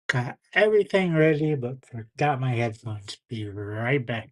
Got everything ready, but forgot my headphones. Be right back.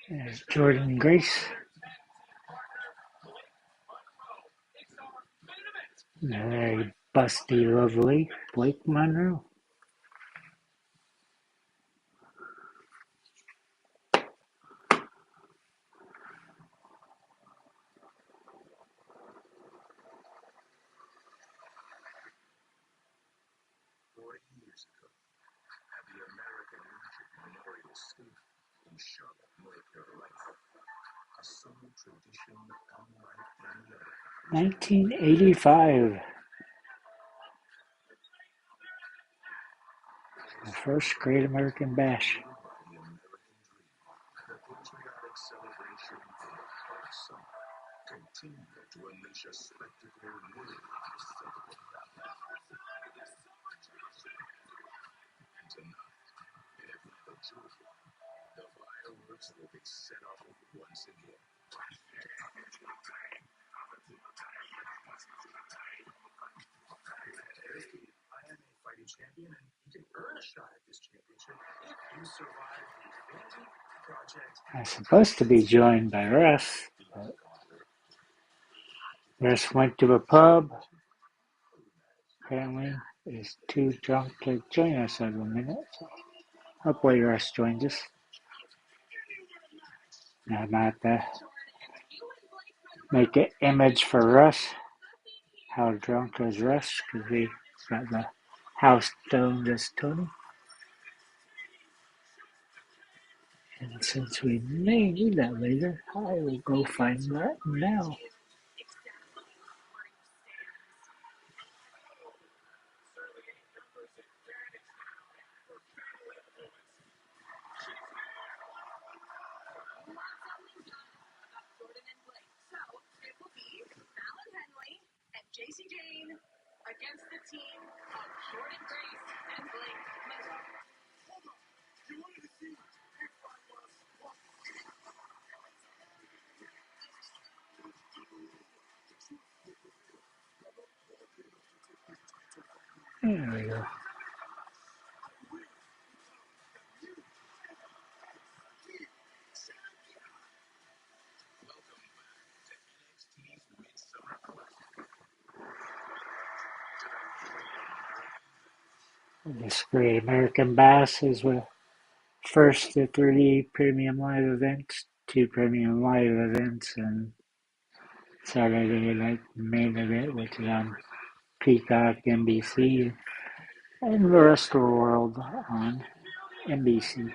There's Jordynne Grace. Very busty, lovely Blake Monroe. Years ago, 1985. The first Great American Bash. I'm supposed to be joined by Russ, but Russ went to a pub. Apparently, is too drunk to join us at the minute. So hopefully, Russ joins us. Now, I'm at the make an image for Russ. How drunk is Russ? Because we got the house domed as Tony. And since we may need that later, I will go find that now. There we go. This Great American Bass is the first of 3 premium live events, 2 premium live events, and Saturday night main event, which is on Peacock, NBC, and the rest of the world on NBC.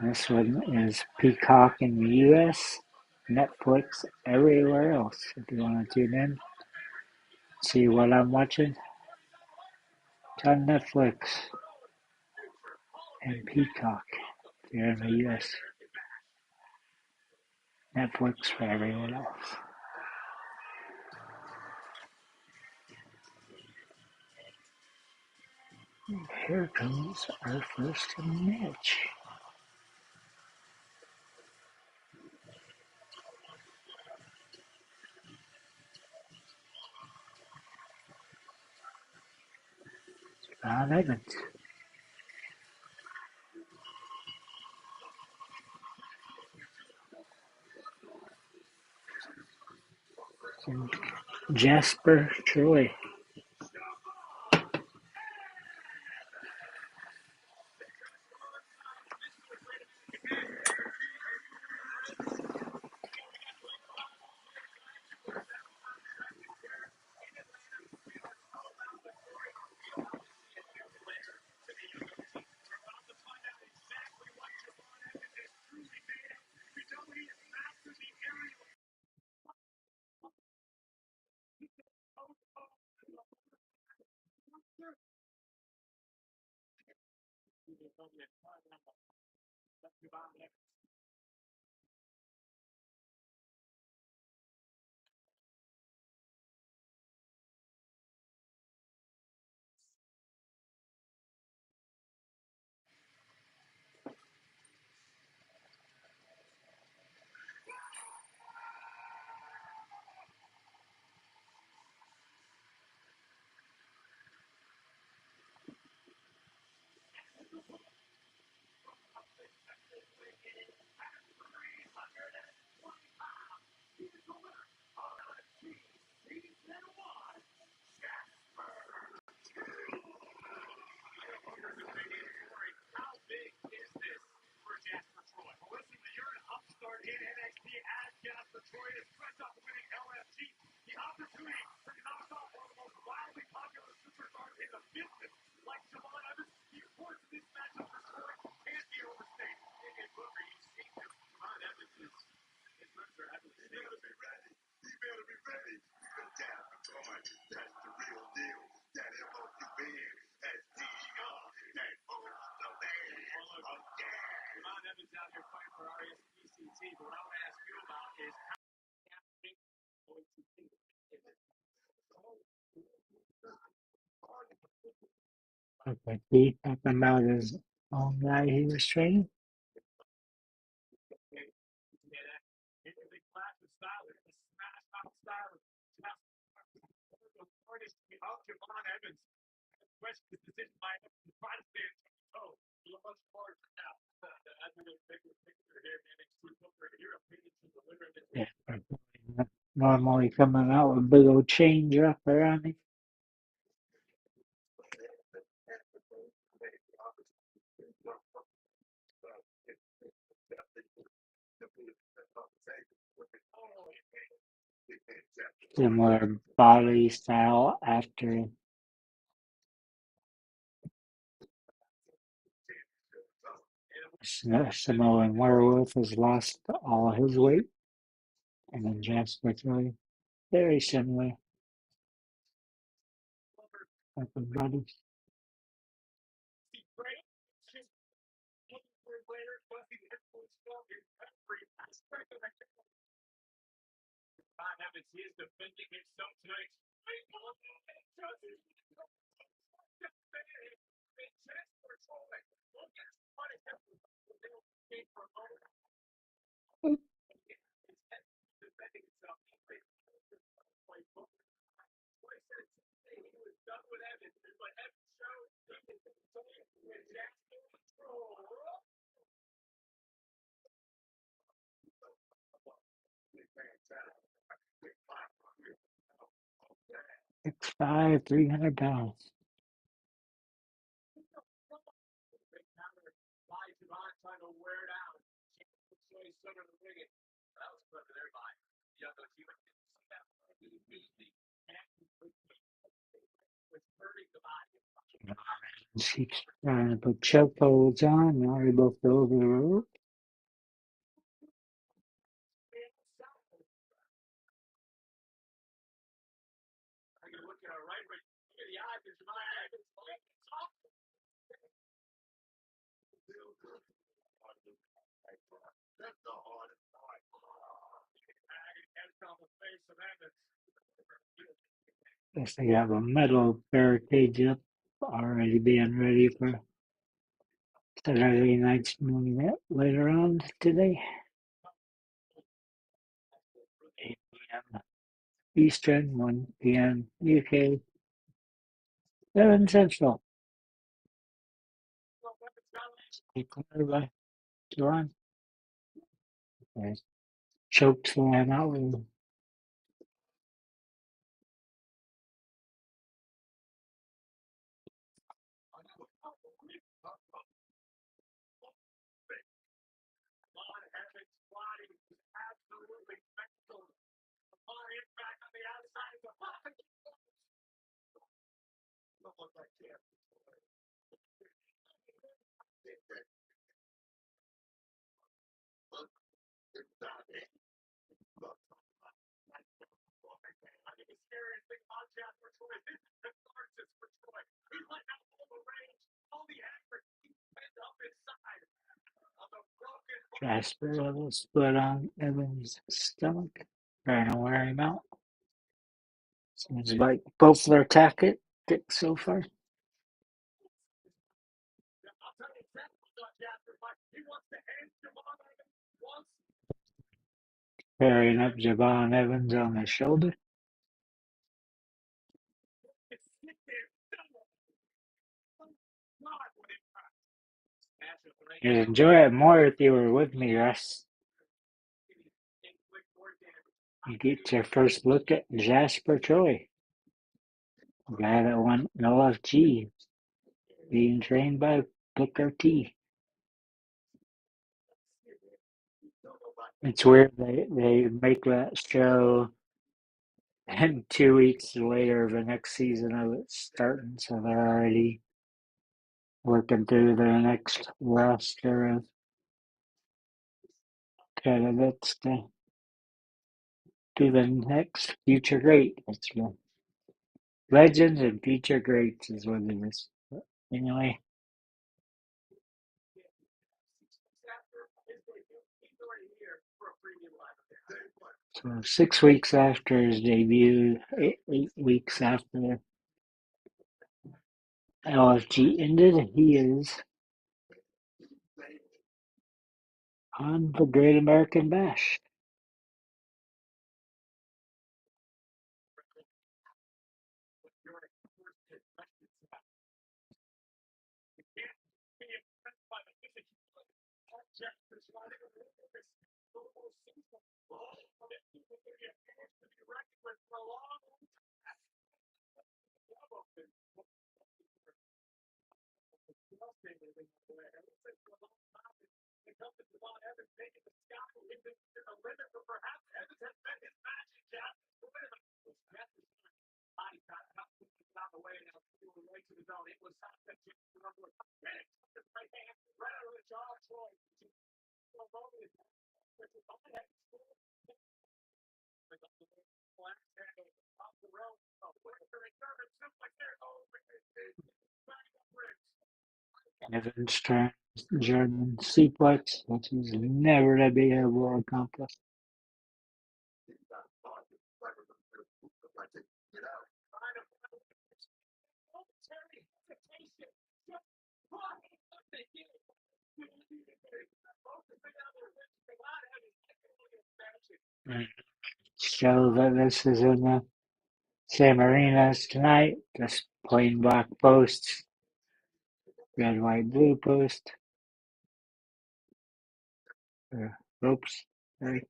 This one is Peacock in the US, Netflix everywhere else. If you want to tune in, see what I'm watching, it's on Netflix. and Peacock here in the US. Netflix for everyone else. Here comes our first match. Ron Evans. And Jasper Troy. Okay, he talking about his own guy he was training. Yeah, normally coming out with a big old chain dropper on it. Similar body style after Samoan Werewolf has lost all his weight, and then Jasper Troy, very similar type of body. Six five, 300 pounds. Keeps trying to put chokeholds on. Now they both go over the rope. Guess they have a metal barricade up already being ready for Saturday night's movie later on today. 8 p.m. Eastern, 1 p.m. UK, 7 Central. Declared by John. Choked flying out with Jasper with a split on Evan's stomach, trying to wear him out. Seems like both their tactics so far. Carrying up Javon Evans on his shoulder. You'd enjoy it more if you were with me, Russ. You get your first look at Jasper Troy, the guy that won LFG, being trained by Booker T. It's weird they make that show and 2 weeks later the next season of it starting, so they're already working through their next roster of candidates to do the next future great. It's legends and future greats is what it is. But anyway, so 6 weeks after his debut, 8 weeks after LFG ended, he is on the Great American Bash. Evans turns Jordynne suplex, which is never to be able to accomplish. Show that this is in the same arena as tonight, just plain black posts, red, white, blue post, ropes. Sorry.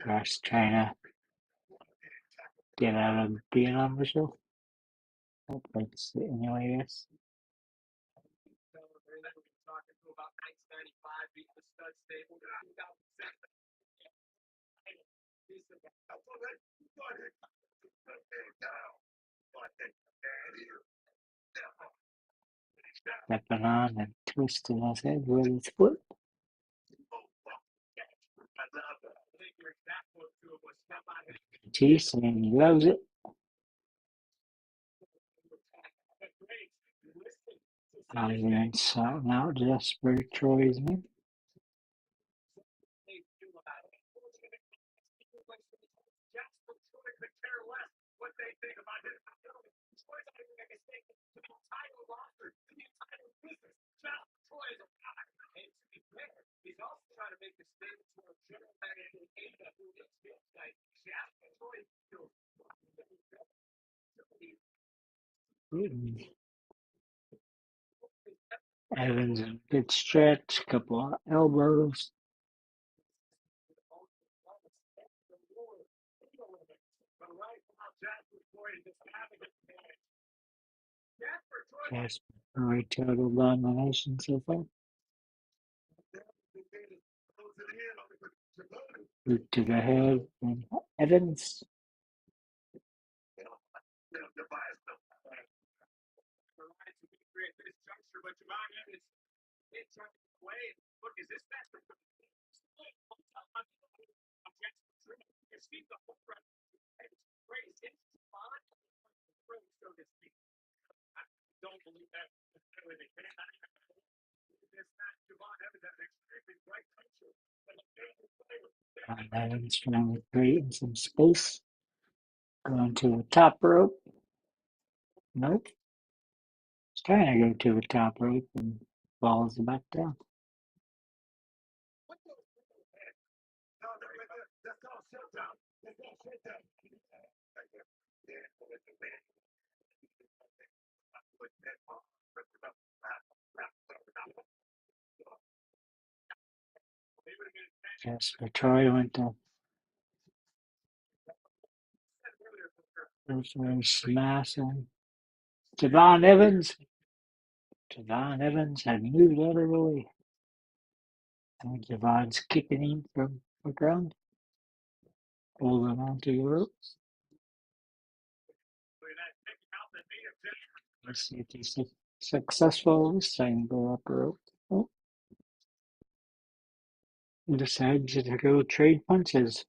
Gosh, trying to get out of being on the show. That's anyway, yes. Stepping on and twisting his head with his foot. T saying he loves it. Ivan shouting out Jasper Troy's man. Evans in a good stretch, couple of elbows. Jasper Troy total domination so far. Boot to the head and Evans. Evans trying to create some space. Going to the top rope. Nope. He's trying to go to the top rope and falls back down. Jasper Troy went to first one smashing. Javon Evans. Javon Evans had moved out of the way. And Javon's kicking him from the ground, holding onto the ropes. Let's see if he's successful this time. Go up the rope. Oh, he decides to go trade punches.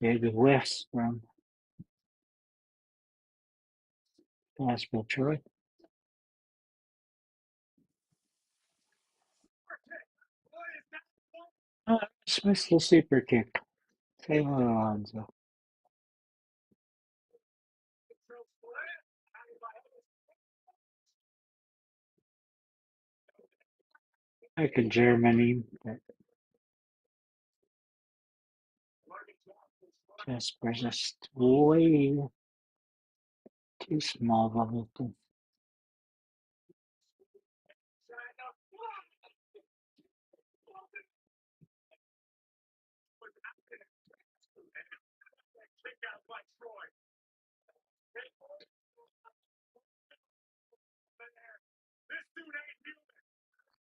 Big whiffs from Jasper Troy. Oh, dismissed the super kick. Same with Alonzo. Like a Germany, but Jasper's just way too small of a thing.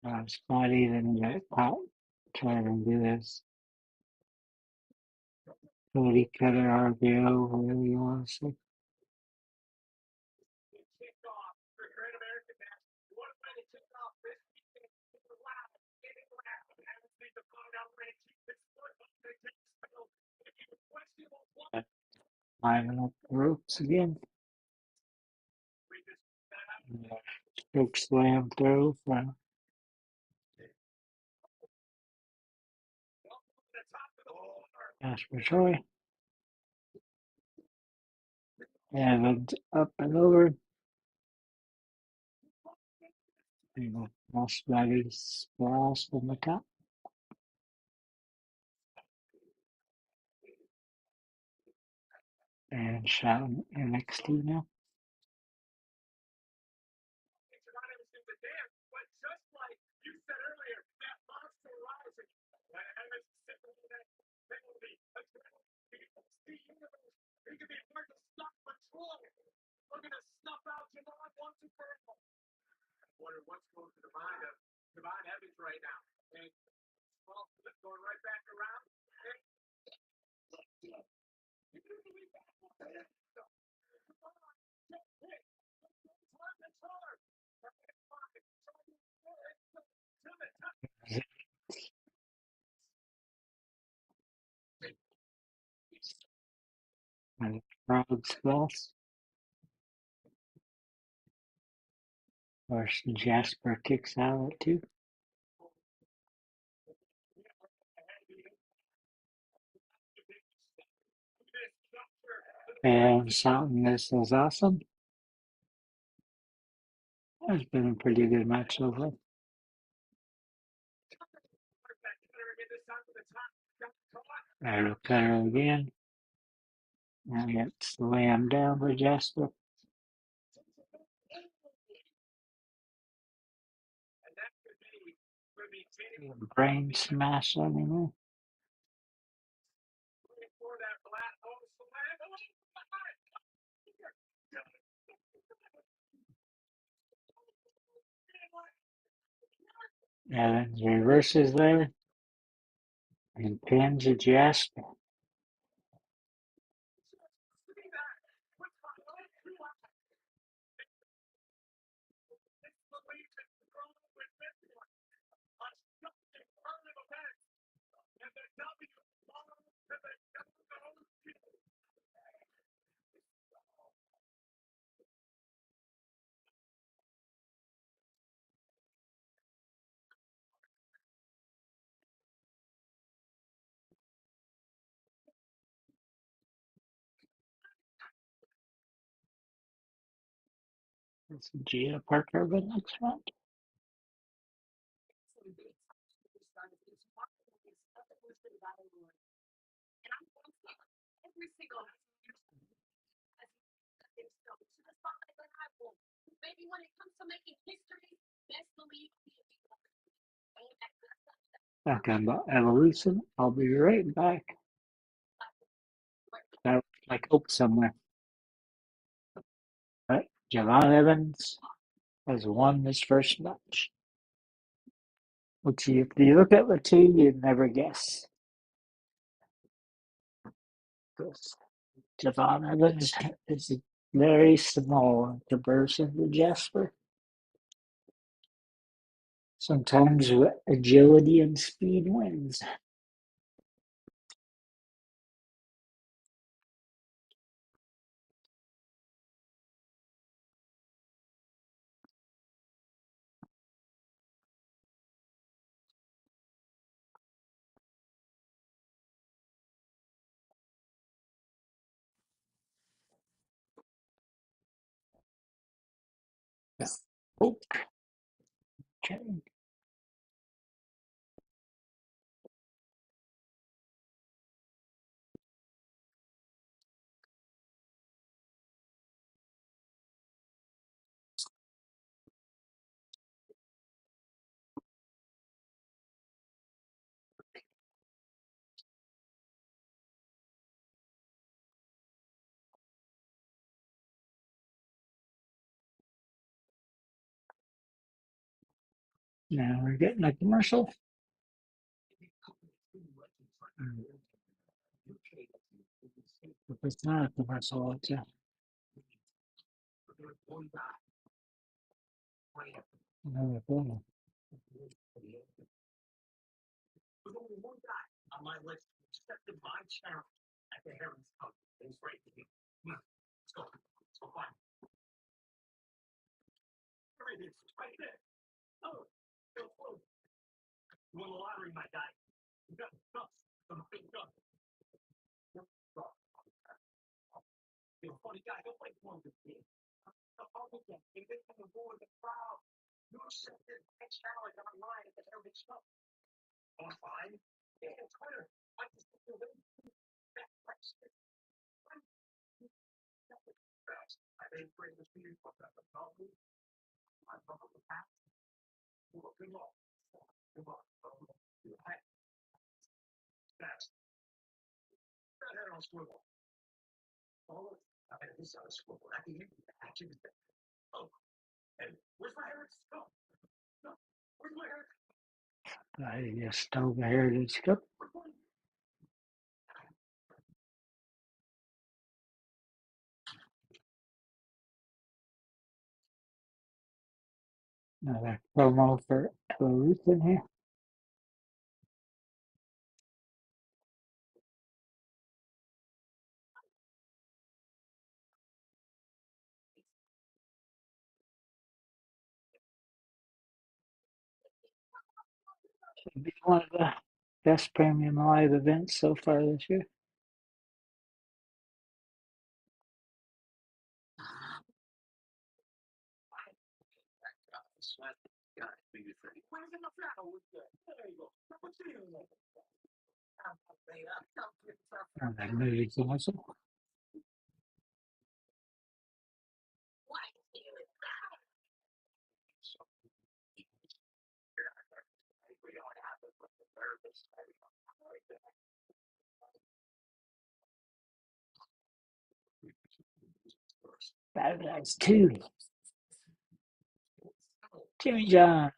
It's not even that pop trying to do this. Cody cutter RBO, whatever you want to say. Climbing up the ropes again. Choke slam throw from Jasper Troy. And up and over. Most bodies splash from the top. And shouting NXT now. And Frog Splash. Of course, Jasper kicks out too. And something this is awesome. It's been a pretty good match so far. Ruca again. And get slammed down by Jasper. Brain smash on him. Evans reverses there and pins Jasper. It's Gia Parker the next round. Back on the Evolution. I'll be right back. That was like hope somewhere. But Javon Evans has won this first match. Which if you look at the two, you'd never guess. Because Javon Evans is very small in comparison to Jasper. Sometimes agility and speed wins. Yeah. Oh, okay. Now we're getting a commercial. If it's not a commercial, it's another thing. I just overheard it. Another promo for Evolution here. It'd be one of the best premium live events so far this year. And that movie's awesome. That's two. Jimmy John.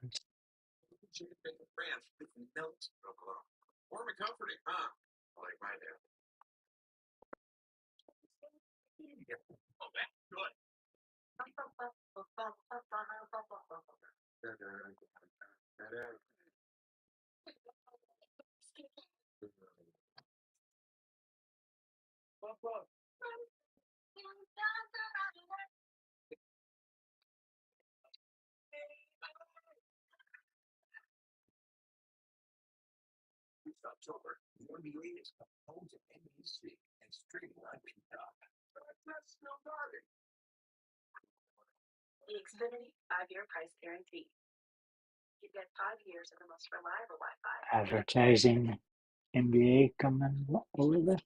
Advertising NBA coming over there.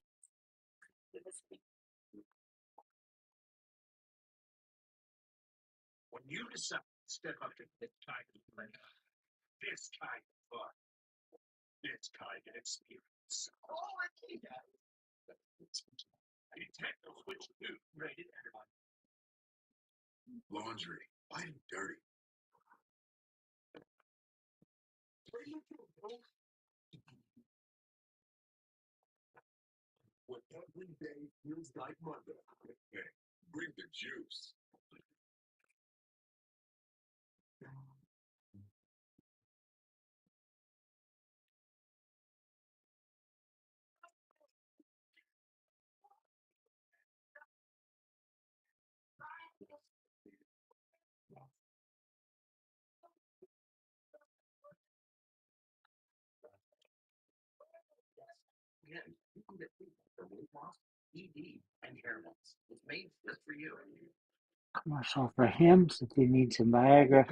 Commercial for him since he needs some Viagra.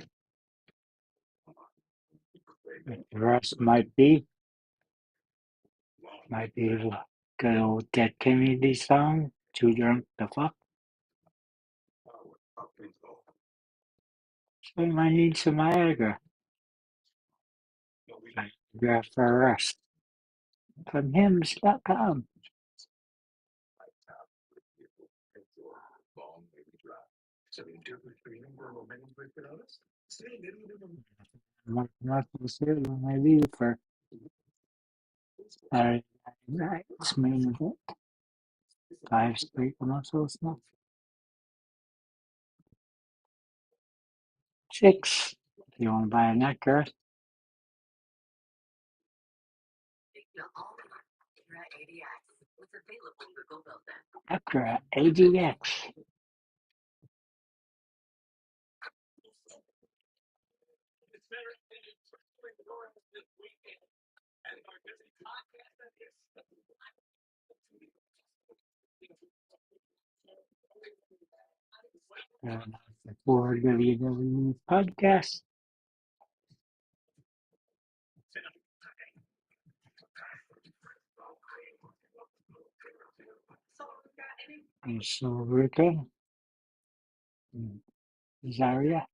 The rest might be a good old Dead Kennedy song. Too drunk to fuck. So he might need some Viagra. Viagra for rest. From hims.com. Nothing serious when I leave for Saturday night's main event. 5 straight commercial stuff. 6. If you want to buy a necklace. Acura ADX. For WWE podcast. And so Ruca. Zaria.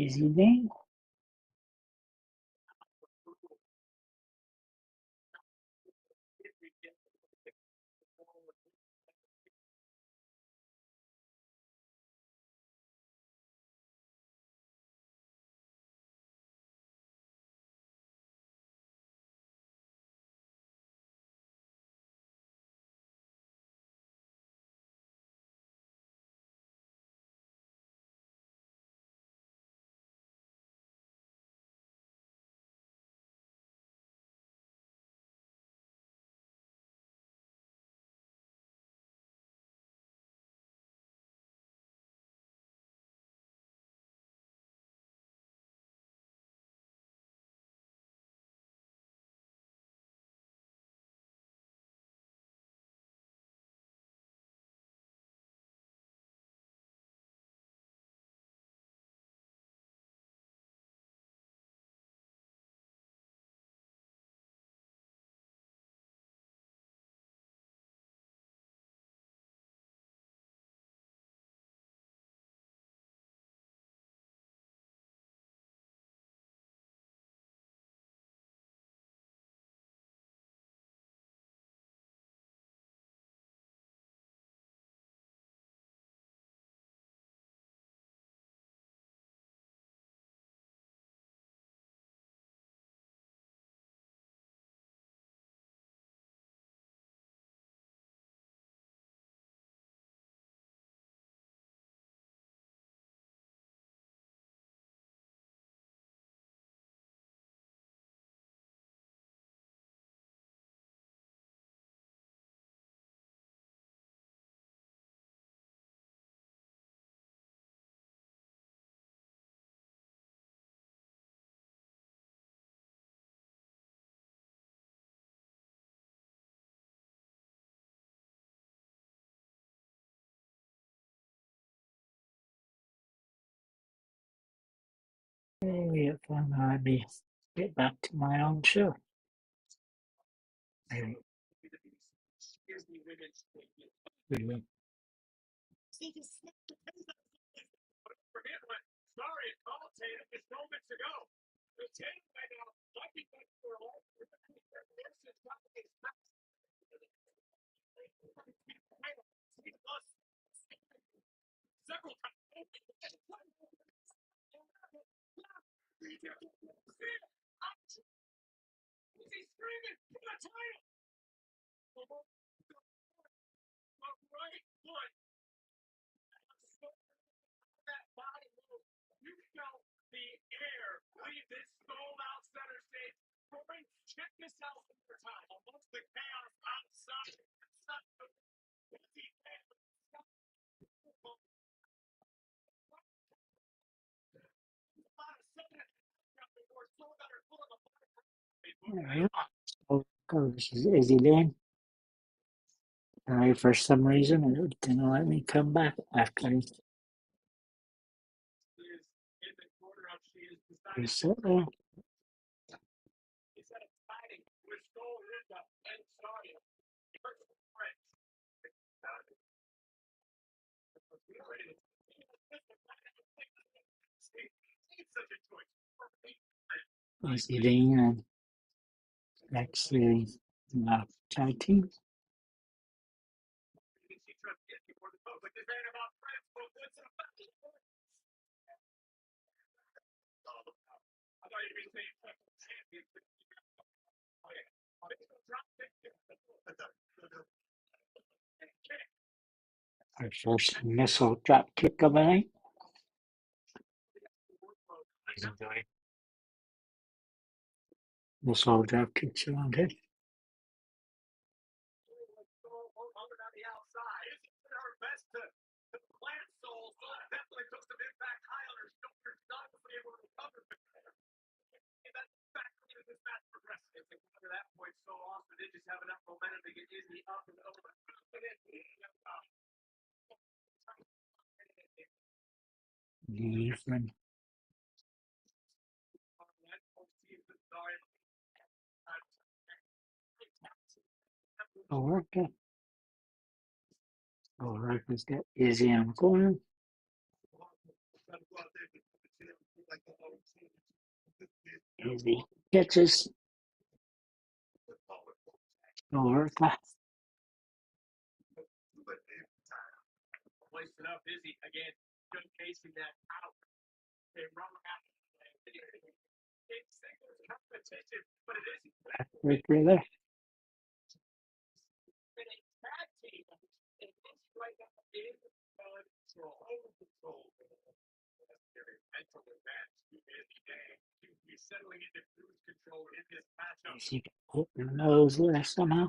Izzi name. Hey, if I'm gonna be get back to my own show. Maybe. Maybe. Alright. So goes Izzy doing? Alright, for some reason it didn't let me come back after he reset there. Izzy doing and actually tag team. Our first missile drop kick of the night. He's doing. Missile drop kicks around him. Even Ruca. Ruca's got Izzi on the corner. Izzi catches. Ruca. Right there. She hit her nose there somehow.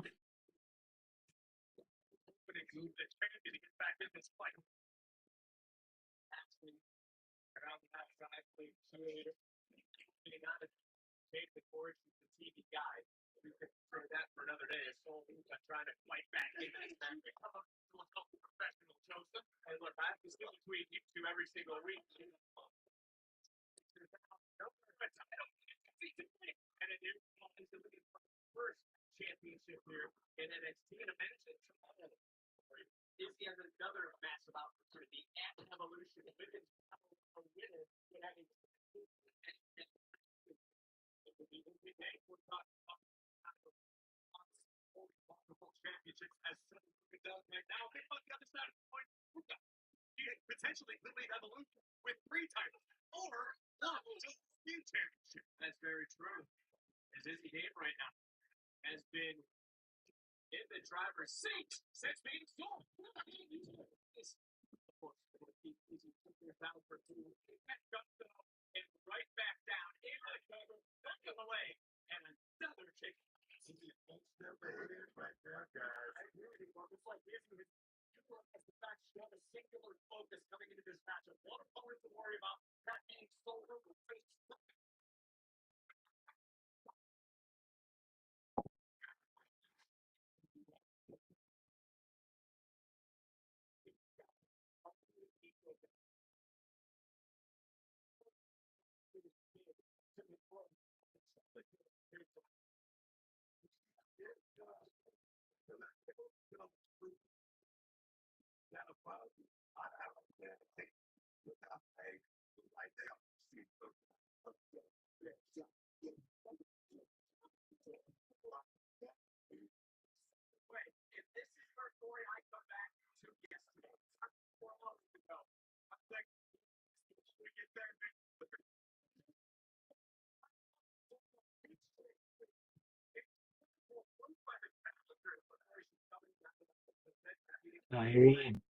Irene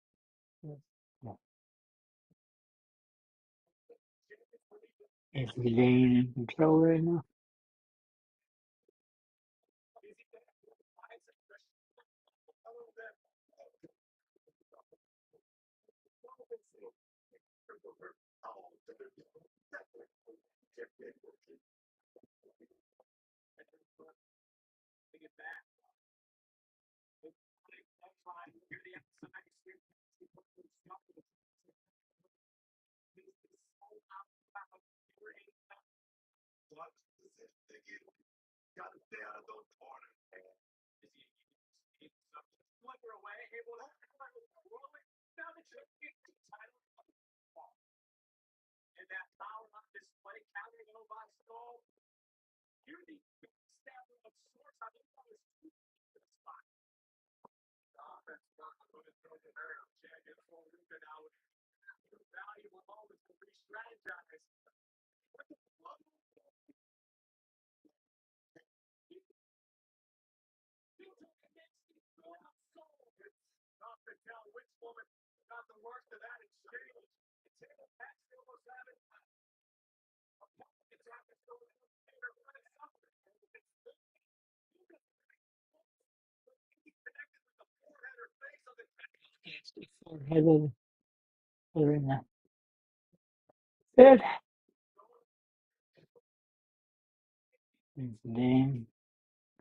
is regaining control right now. It's the four-headed arena. Good. There's the name.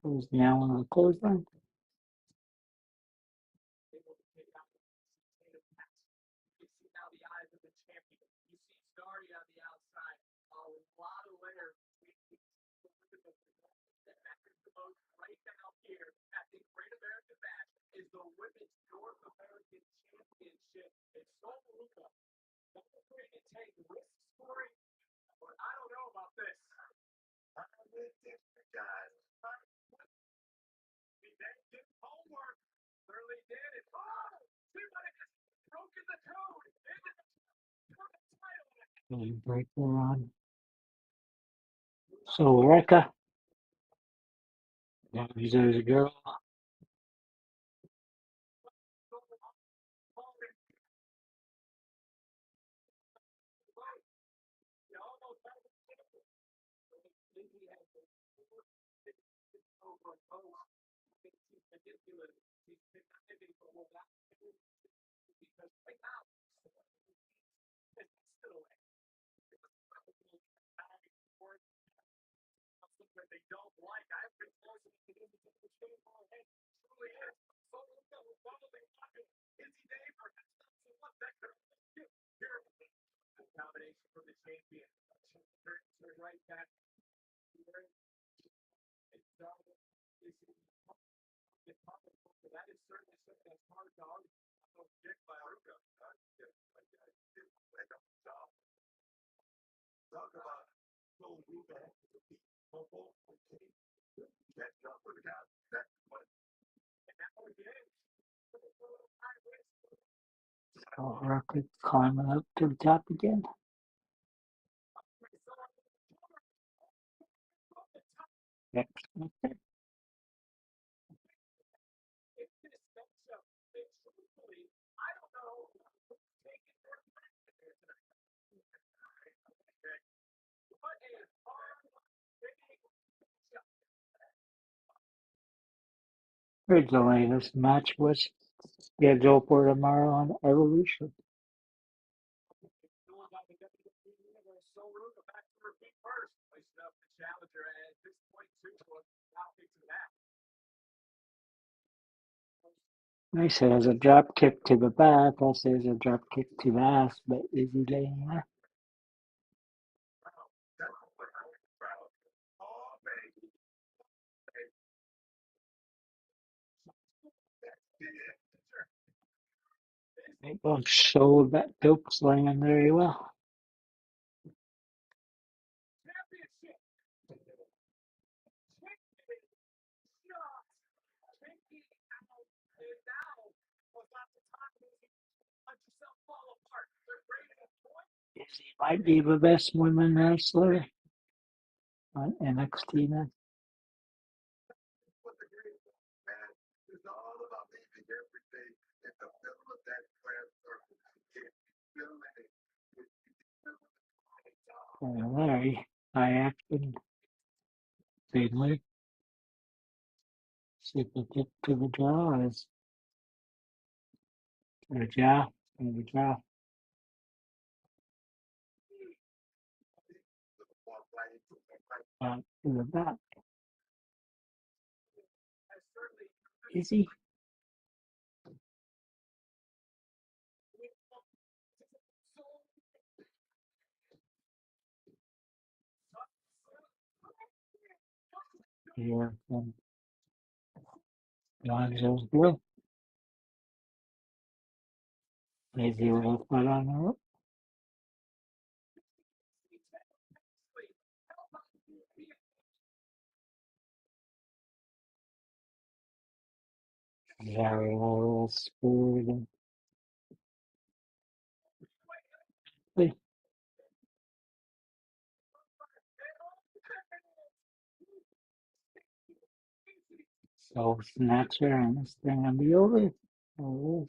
Goes down on the clothesline. Really break the run. So Ruca, there's a girl. So Ruca climbing up to the top again. Next. Originally, this match was scheduled for tomorrow on Evolution. They say there's a drop kick to the back. I say there's a drop kick to the ass, but Izzy laying there. They both showed that Dope's laying very well. Izzy might be the best women wrestler on NXT now. Larry, high action, Finley. See if we get to the draw. Is the jaw, the jaw. To the back. Izzy. Here from Lonzo's girl. Izzy with a foot on the rope. Very little spoon. So Snatcher and this thing will be over. Oh,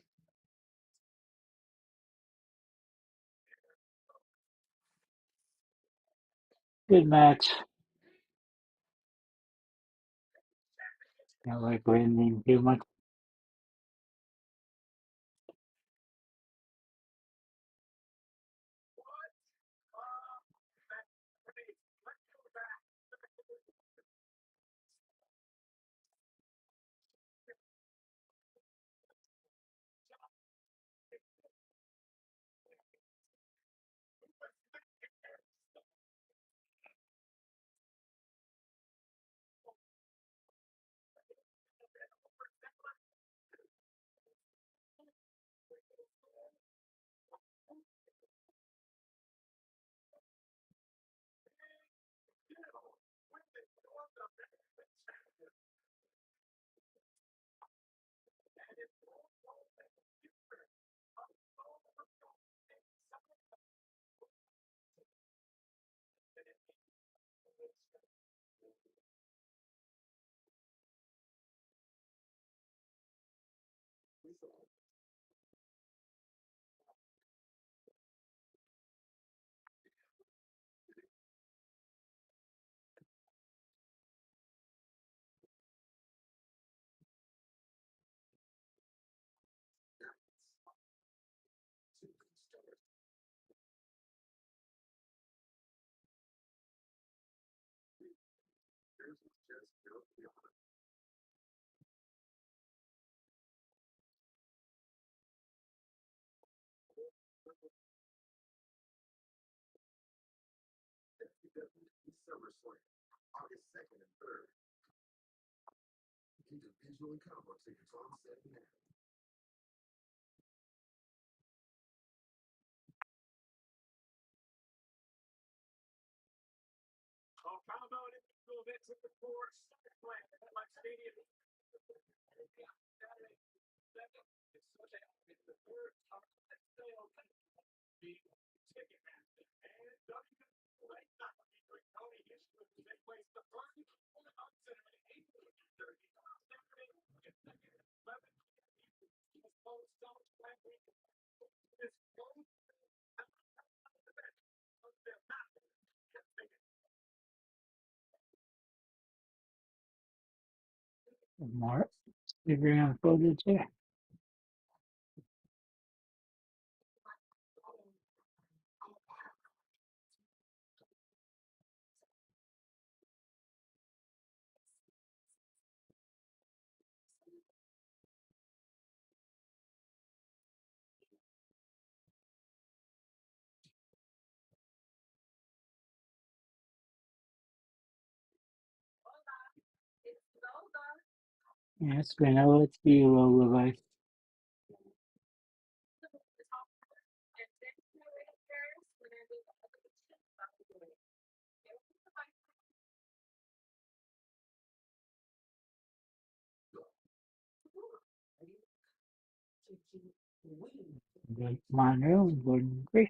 good match. Not like we're ending too much. More Instagram footage here. Yeah, it's been a let's be a lullaby. Monroe and Gordon Grace.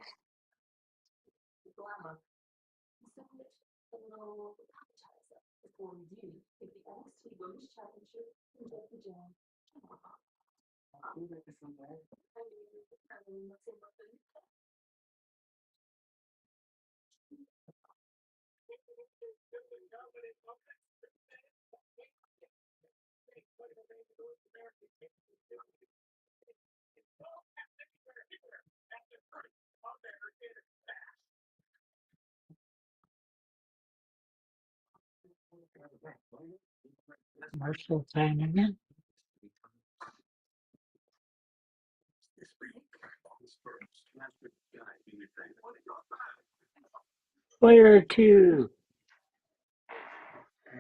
Commercial time again. Player two.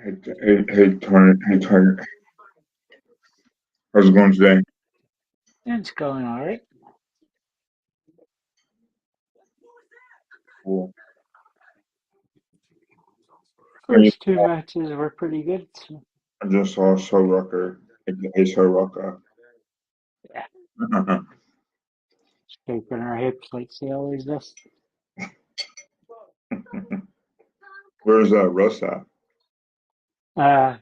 Hey, how's it going today? It's going all right. Cool. Hey, First two matches were pretty good. So, I just saw So Rucker. Hey, So Rucker. yeah, scraping our hips like she always does. Where's that Russ at?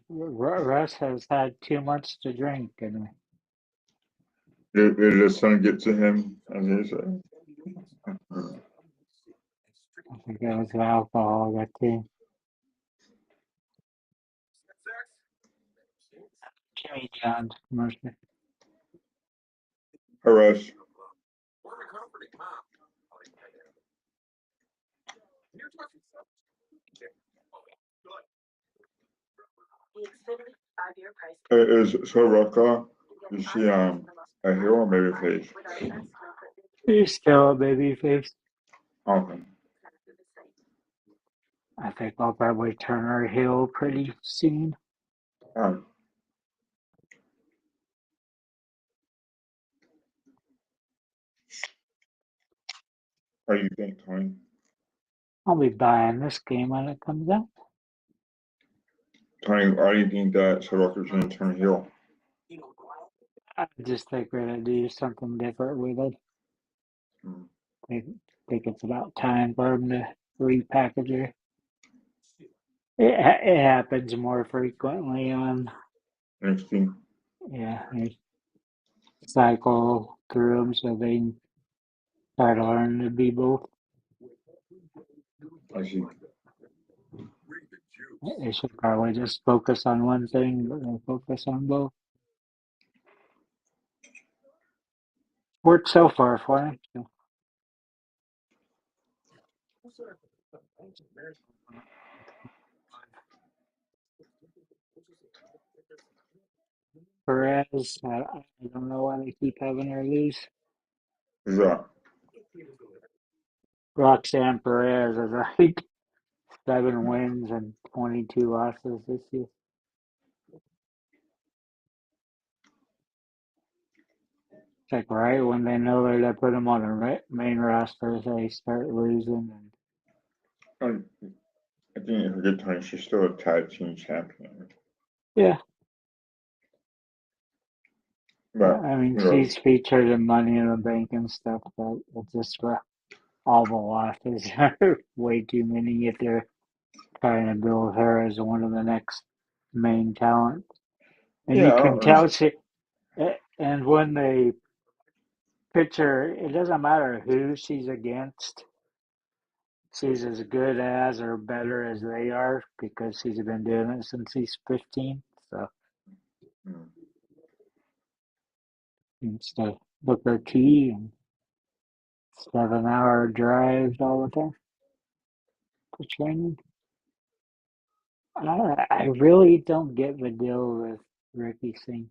Russ has had too much to drink, and Did the sun get to him, as they say? I think it was the alcohol that too. Jimmy John's commercial. Hey, Russ. Is So Rucker? Is she a hero or maybe face? He's still a baby face. Okay. I think I'll probably turn her heel pretty soon. Alright. How do you think, Tony? I'll be buying this game when it comes out. Tony, why do you think that So Rucker's gonna turn heel? I just think we're gonna do something different with it. Mm. I think it's about time for them to repackage it. It happens more frequently on, NXT. yeah, they cycle through them so they can try to learn to be both. I see. They should probably just focus on one thing, but they focus on both. Worked so far for him. So. Perez, I don't know why they keep having her lose. Who's that? Roxanne Perez has like 7 wins and 22 losses this year. It's like right when they know they're to put them on the main roster, they start losing. And I think it's a good time. She's still a tag team champion. yeah, But I mean who knows? she's featured in Money in the Bank and stuff, but it's just for all the losses are way too many if they're trying to build her as one of the next main talent. And Yeah, you I can don't tell understand. she, and when they pitcher, it doesn't matter who she's against. She's as good as or better as they are because she's been doing it since she's 15. So Mm. it's the Booker T and 7 hour drives all the time for training. I really don't get the deal with Ricky Singh.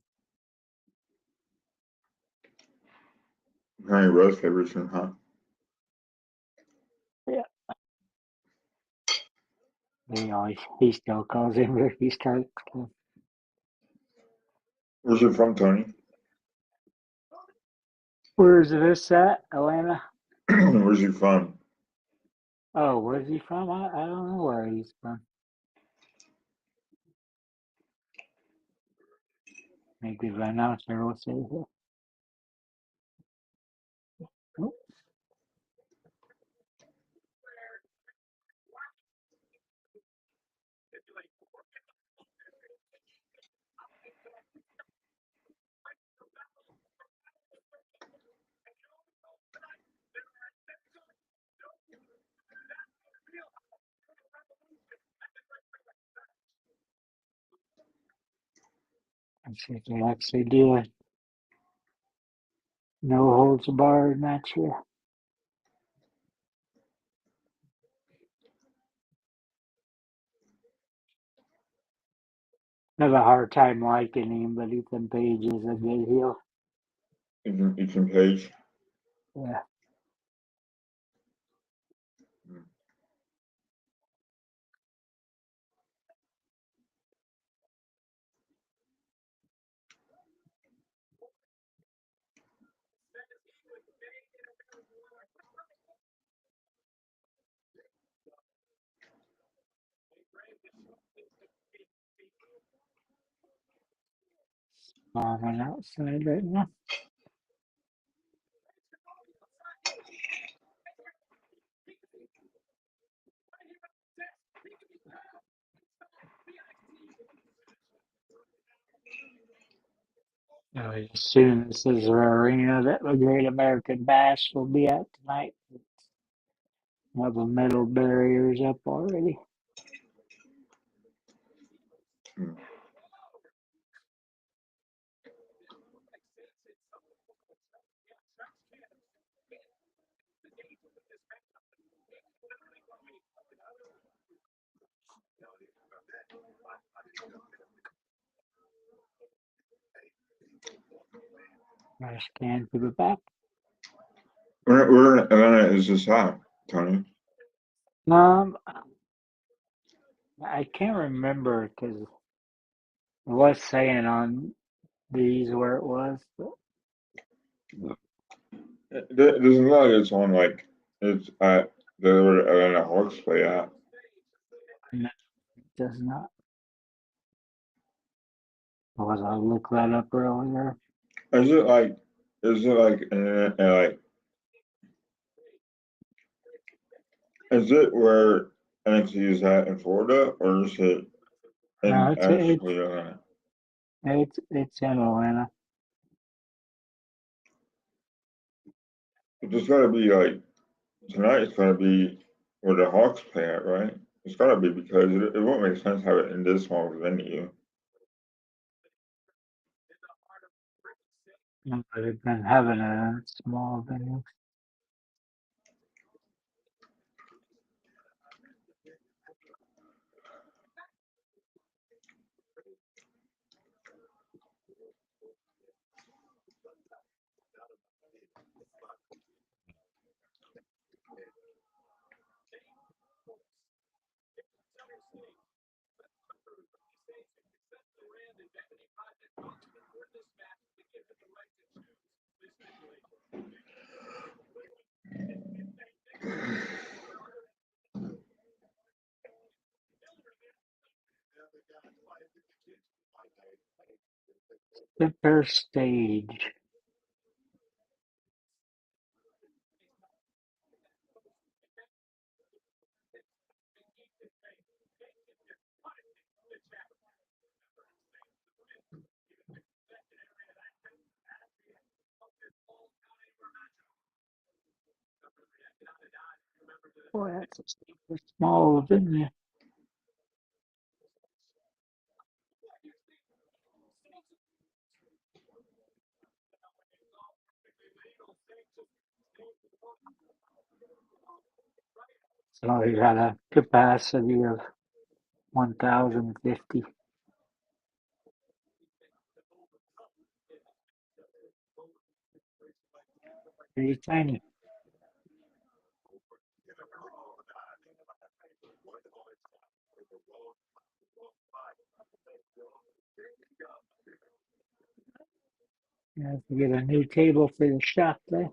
Honey Rose Favorson, huh? Yeah, he still calls him Ricky Stark. Where's you from, Tony? Where's this at? Atlanta? Where's you from? Oh, where's he from? I don't know where he's from. Maybe the announcer will say that. Oh, let's see if they actually do a no holds barred match here. I have a hard time liking him, but Ethan Page is a good heel. Ethan Page. Yeah, Mm. bombing outside right now. I assume this is the arena that the Great American Bash will be at tonight. Have the metal barriers up already. Mm. I scan for the back. Where in Atlanta is this at, Tony? Um, I can't remember because it was saying on these where it was, but It doesn't look like it's on like it's at the where Atlanta Hawks play at. no, it does not. Was I look that up earlier? Is it like, is it where NXT is at in Florida, or is it No, in actually it's in Atlanta. It's gotta be like tonight. It's gotta be where the Hawks play at, right? It's gotta be because it won't make sense to have it in this small venue. They've been having a small venue. Center stage. Boy, that's a small venue. So you got a capacity of 1,050. Pretty tiny. You have to get a new table for the shop there.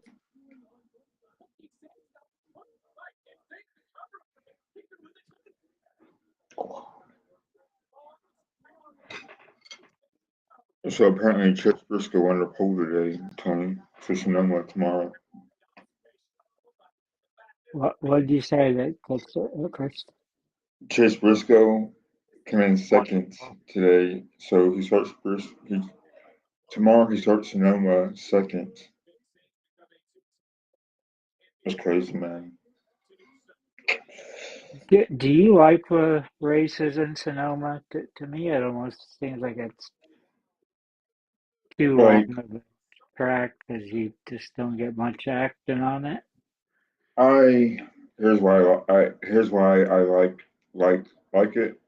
So apparently, Chris Briscoe won the poll today, Tony, for Sonoma tomorrow. What did you say that takes it first? Chase Briscoe came in second today, so he starts first. Tomorrow he starts Sonoma second. That's crazy, man. Do you like the races in Sonoma? To me, it almost seems like it's too long Like of a track because you just don't get much action on it. I here's why I like it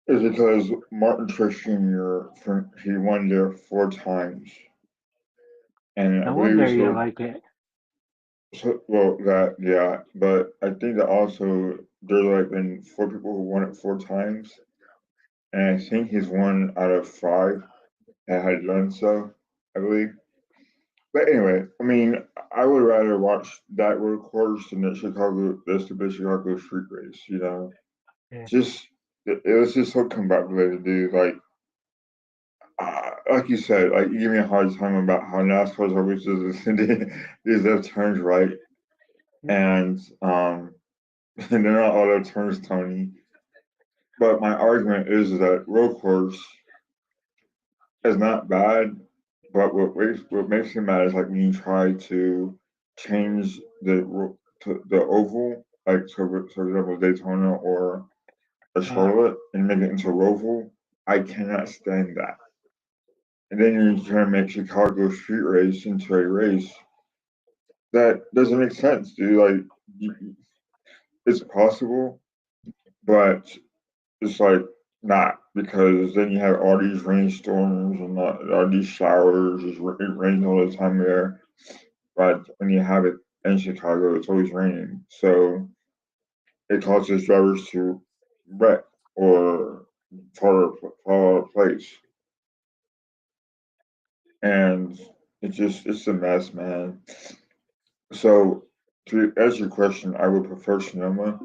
is because Martin Truex Jr. He won there 4 times, and I No believe wonder it's you so, like it. well that yeah, but I think that also there's like been 4 people who won it 4 times, and I think he's one out of 5 that had done so, I believe. But anyway, I mean, I would rather watch that road course than the stupid Chicago street race. Yeah, Just it was just so combobulated, dude. Like you said, like you give me a hard time about how NASCAR's always does these left turns right, yeah. and and they're not all left turns, Tony. But my argument is that road course is not bad, but what makes it mad is like when you try to change the oval, like so for example Daytona or a Uh, Charlotte, and make it into Roval. I cannot stand that. And then you're trying to make Chicago street race into a race that doesn't make sense, dude. It's possible, but it's like not because then you have all these rainstorms and all these showers. It rains all the time there, but when you have it in Chicago, it's always raining, so it causes drivers to wreck or fall out of place, and it's a mess, man. So to answer your question, I would prefer Sonoma.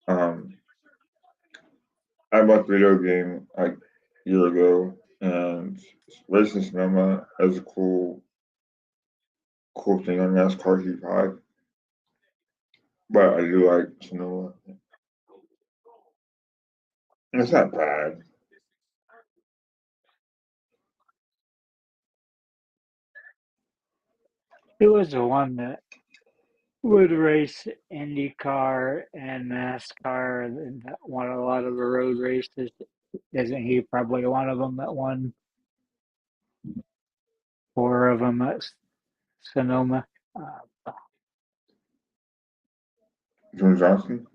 Um, I bought the video game like a year ago, and racing cinema is a cool thing on NASCAR Heat 5. But I do like Sonoma. And it's not bad. It was the one that would race IndyCar and NASCAR and that won a lot of the road races. Isn't he probably one of them that won four of them at Sonoma? Jim Johnson.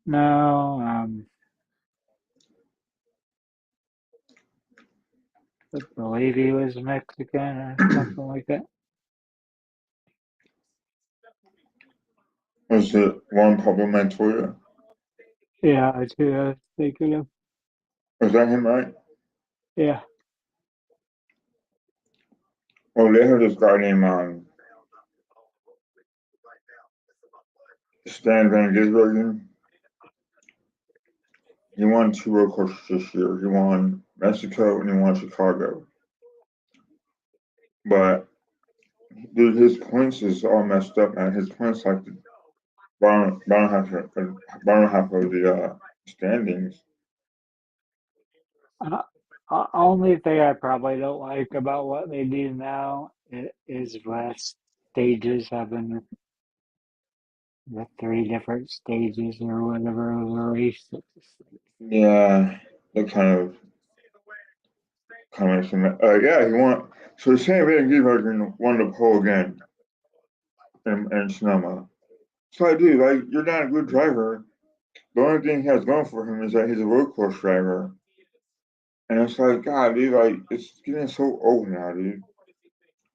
No, I believe he was Mexican or something like that. Was it Juan Pablo Montoya? Yeah, that's who I was thinking of. Was that him, right? Yeah. Oh, they have this guy named Stan Van Gisbergen. He won two road courses this year. He won Mexico and he won Chicago. But dude, his points is all messed up, man. His points like the bottom half of the standings. Uh, only thing I probably don't like about what they do now is less stages having the three different stages or whatever of a race. Yeah, they kind of yeah, he won. So Stan Van Gisbergen won the pole again in Sonoma. So I do like you're not a good driver. The only thing he has going for him is that he's a road course driver. And it's like, God, dude, like it's getting so old now, dude.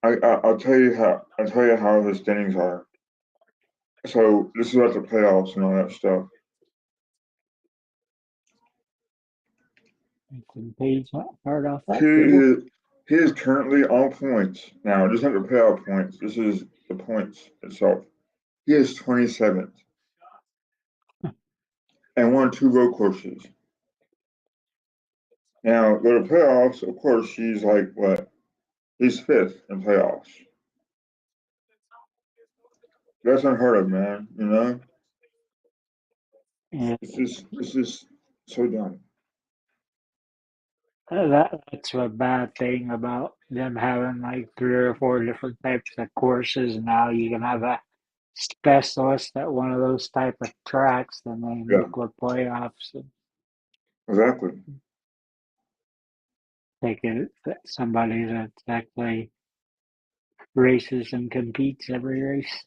I'll tell you how the standings are. So this is about the playoffs and all that stuff. Can page part off He that table. is he is currently on points now. Just not the playoff points. This is the points itself. He is 27th and won two road courses. Now go to playoffs. Of course, he's like what? He's fifth in playoffs. That's unheard of, man. You know, Yeah, it's just so dumb. that's a bad thing about them having like three or four different types of courses. Now you can have a specialist at one of those type of tracks, then they Yeah, make the playoffs and exactly. take it somebody that's actually races and competes every race.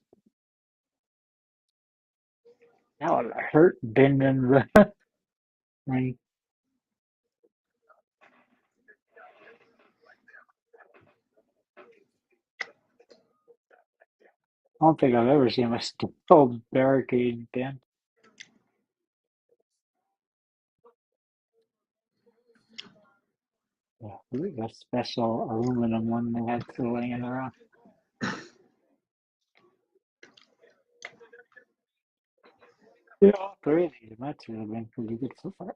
That would hurt bending the thing. I don't think I've ever seen a steel barricade bend. Yeah, the special aluminum one they had laying around. Yeah, all three of these matches have been pretty good so far.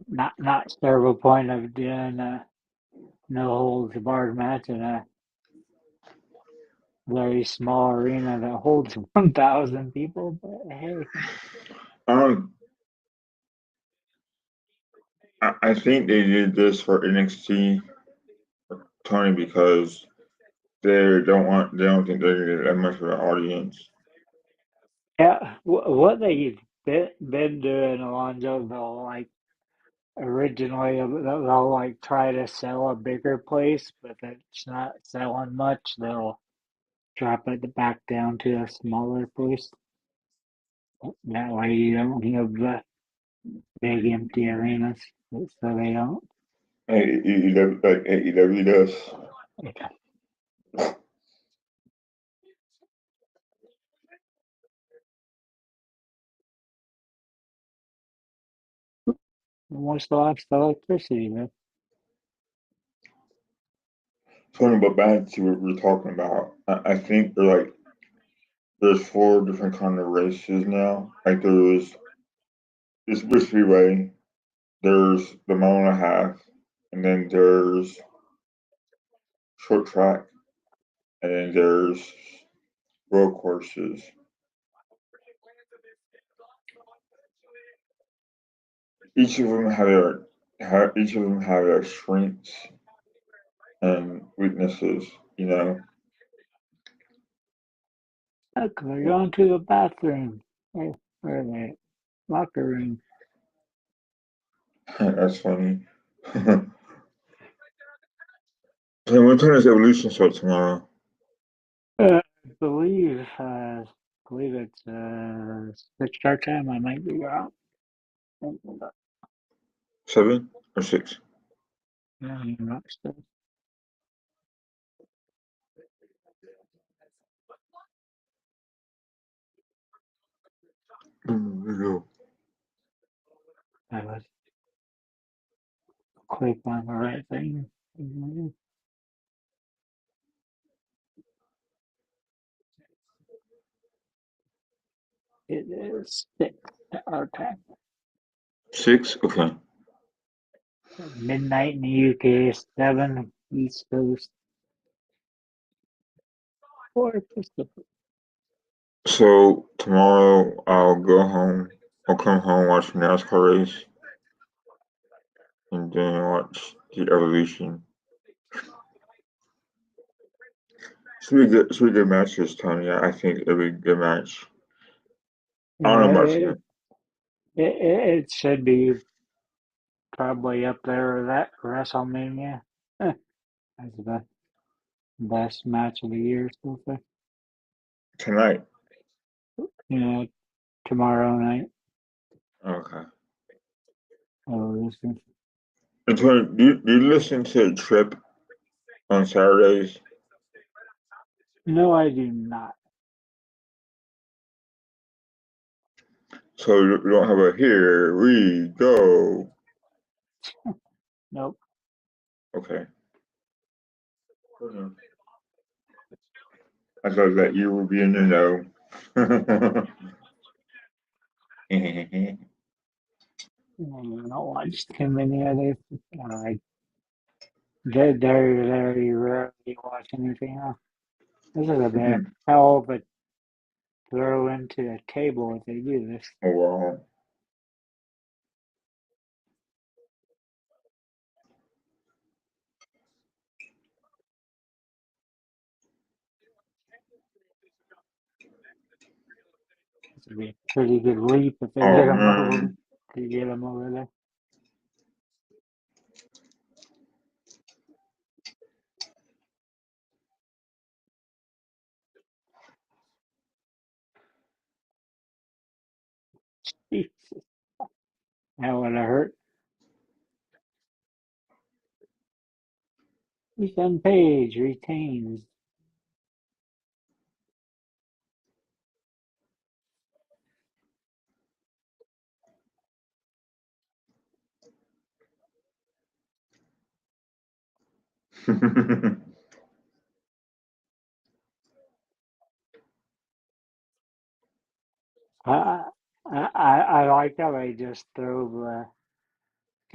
Not terrible point of doing a no holds barred match in a very small arena that holds 1,000 people. But hey, Um, I think they did this for NXT Tony because they don't think they're gonna get that much of an audience. yeah, what they've been doing, Alonzo, they'll like originally they'll like try to sell a bigger place, but if it's not selling much, they'll drop it back down to a smaller place. That way you don't have the big empty arenas, so they don't. AEW, like AEW does. Almost lost electricity, man. Talking about back to what we're talking about, I think there's four different kind of races now. Like there's Swiss freeway, there's the mile and a half, and then there's short track, and then there's road courses. Each of them each of them have their strengths and weaknesses. You know, Look, they're going to the bathroom. Where are they? Locker room. that's funny. So what time does evolution start tomorrow? I believe it's 6 start time. I might be wrong. Yeah, 7 or 6? I'm not sure. No. I was click on the right thing. It is 6 our time. 6? Okay. Midnight in the UK, 7 East Coast, 4 Pacific. So tomorrow I'll go home. I'll come home, watch the NASCAR race, and then watch the evolution. It's be a good match this time. Yeah, I think it'll be a good match. I don't Yeah, know about tonight. it should be probably up there with that WrestleMania. That's the best match of the year so far. Tonight. Yeah, tomorrow night. Okay. Oh, this is, And Tony, do you listen to Trip on Saturdays? no, I do not. So you don't have a here we go. Nope. Okay. Mhm. I thought that you would be in the know. I don't watch too many others. I very rarely watch anything else. This is a bit hell of a throw into the table if they do this. Oh wow. This would be a pretty good leap if they Oh get them over man. to get them over there. That would have hurt. Ethan Page retains. I, I like how they just throw the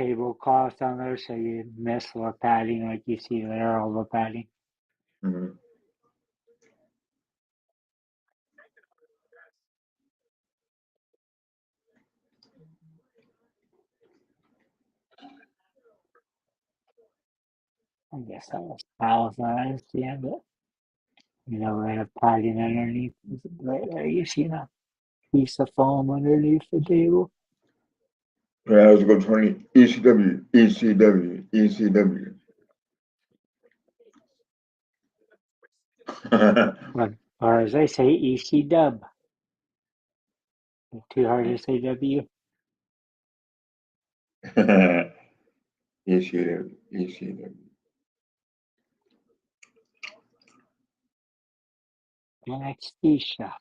tablecloth on there so you miss the padding like you see there, all the padding. Mhm. I guess that was palletized, yeah, but they have padding underneath. Right there, you see that piece of foam underneath the table. Yeah, let's go 20. ECW, ECW, ECW. But, or as they say, EC dub. Too hard to say W. ECW, ECW. NXT shop.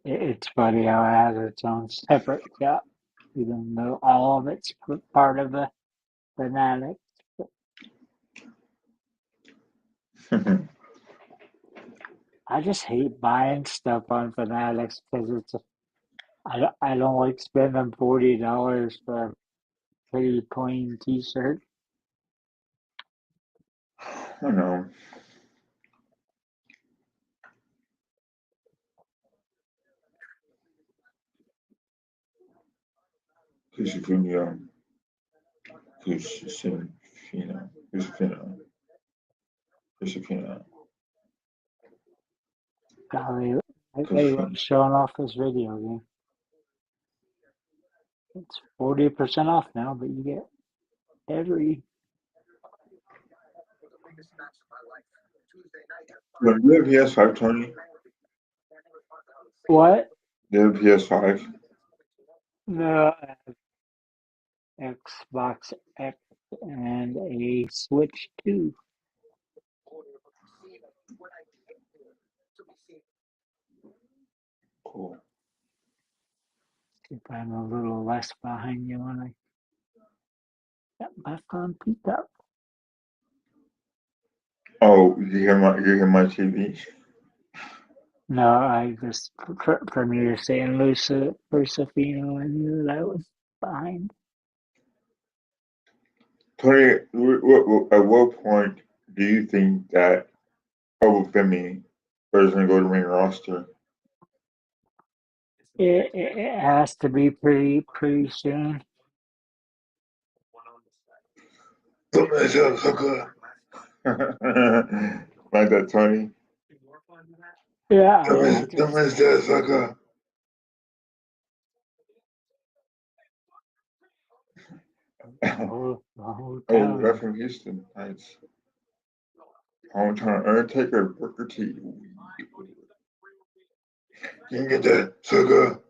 It's funny how it has its own separate shop. even though all of it's part of the Fanatics. I just hate buying stuff on Fanatics because I don't like spending $40 for a pretty plain T-shirt. I know. Josephina, Josephina, Golly, they Josephina. love showing off this video game. It's 40% off now, but you get every Do you have PS5, Tony? what? Do you have PS5? No, Xbox X and a Switch 2. Cool. If I'm a little less behind you when I get back on pickup. Oh, you hear my TV? No, I just from you saying Lucifino, I knew that I was behind. Tony, at what point do you think that Femi is going to go to main roster? It has to be pretty soon. Like that, Tony. Yeah, I Don't just miss that sucker. the whole Oh, that's town. from Houston. Nice. Hometown Undertaker, Booker T. You can get that sucker.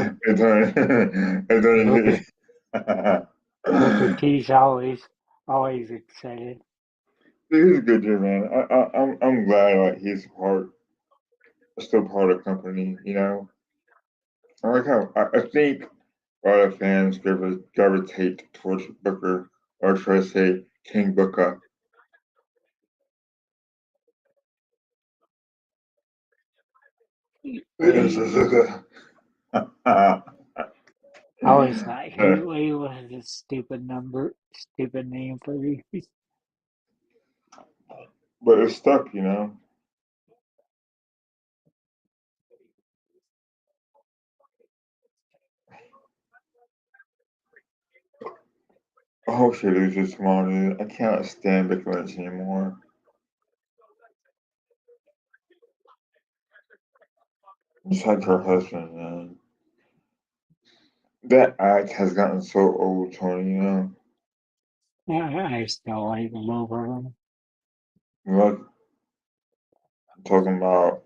Book It's Booker only Booker T's always excited. He's a good dude, man. I'm glad like he's still part of the company. You know, I like how I think a lot of fans gravitate towards Booker, or should I say King Booker. Yes, Suzuka. I always thought Heatwave was a stupid name for me. But it's stuck, you know. I hope she loses tomorrow, dude. I cannot stand Becky Lynch anymore. Just like her husband, man. That act has gotten so old, Tony. You know, I still like both of them. like talking about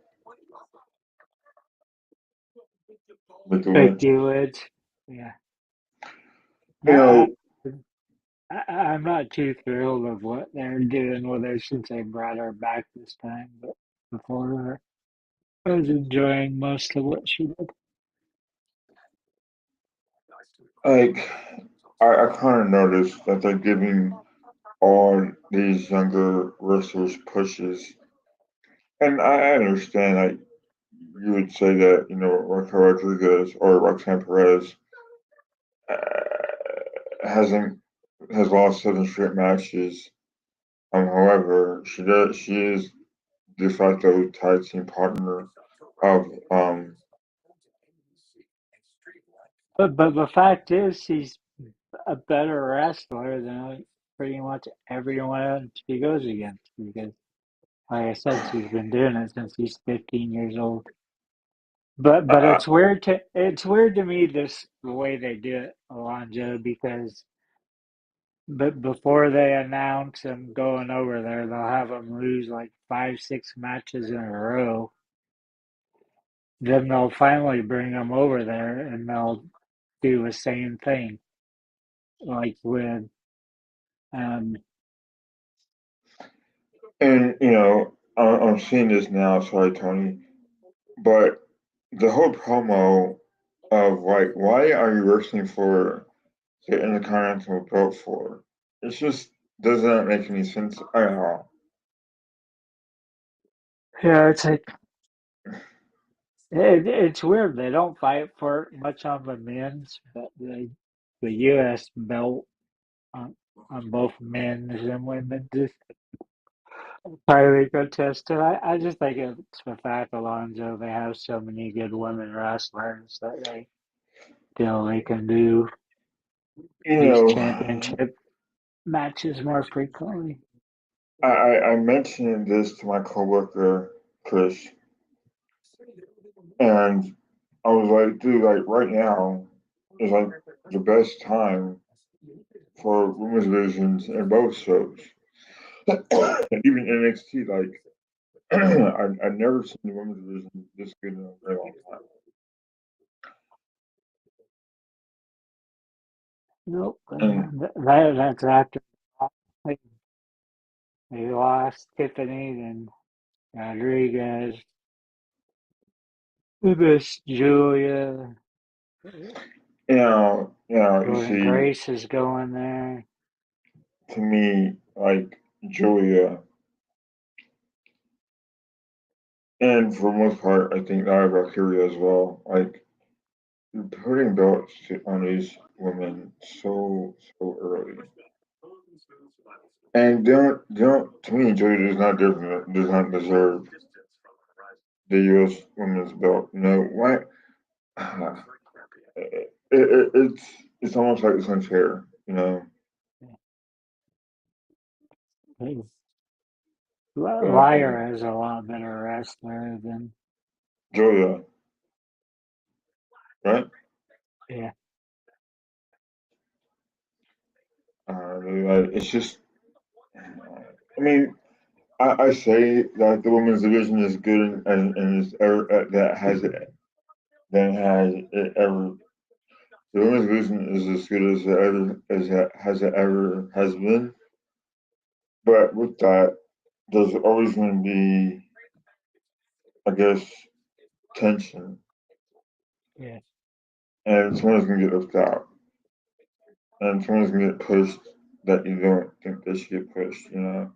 Becky Lynch. Becky Lynch, yeah. You Now know, I'm not too thrilled of what they're doing with her since they brought her back this time, but before her, I was enjoying most of what she did. like I kind of noticed that they're giving all these younger wrestlers pushes, and I understand. Like you would say that Raquel Rodriguez or Roxanne Perez hasn't has lost 7 straight matches. However, she is de facto tag team partner of But the fact is, she's a better wrestler than pretty much everyone she goes against because, like I said, she's been doing it since she's 15 years old. But uh, it's weird to me this the way they do it, Alonzo, because but before they announce them going over there, they'll have them lose like 5, 6 matches in a row. Then they'll finally bring them over there and they'll do the same thing, like with um. and I'm seeing this now. Sorry, Tony, but the whole promo of like, why are you wrestling for the Intercontinental belt for? It just doesn't make any sense at all. Yeah, it's like it's weird. They don't fight for it much on the men's, but the U.S. belt on both men's and women's is highly contested. I just think it's the fact Alonso they have so many good women wrestlers that they feel they can do You these know, championship matches more frequently. I mentioned this to my coworker Chris, and I was like, dude, like right now is like the best time for women's divisions in both shows. And even NXT, like I've never seen the women's division this good in a very long time. Nope, And that's after they they lost Tiffany and Rodriguez. Miss Julia, you Jordan see, Grace is going there. to me, like Julia, and for the most part, I think Nia Valkyria as well. Like you're putting belts on these women so early. And don't to me, Julia does not deserve the U.S. women's belt. You know why? It's almost like it's unfair. You know, but Liar is a lot better wrestler than Julia, right? yeah. It's just. I mean, I say that the women's division is good and is that has it ever. The women's division is as good as it ever has it ever has been. But with that, there's always going to be, I guess, tension, Yeah. and someone's going to get left out, and someone's going to get pushed that you don't think they should get pushed. You know,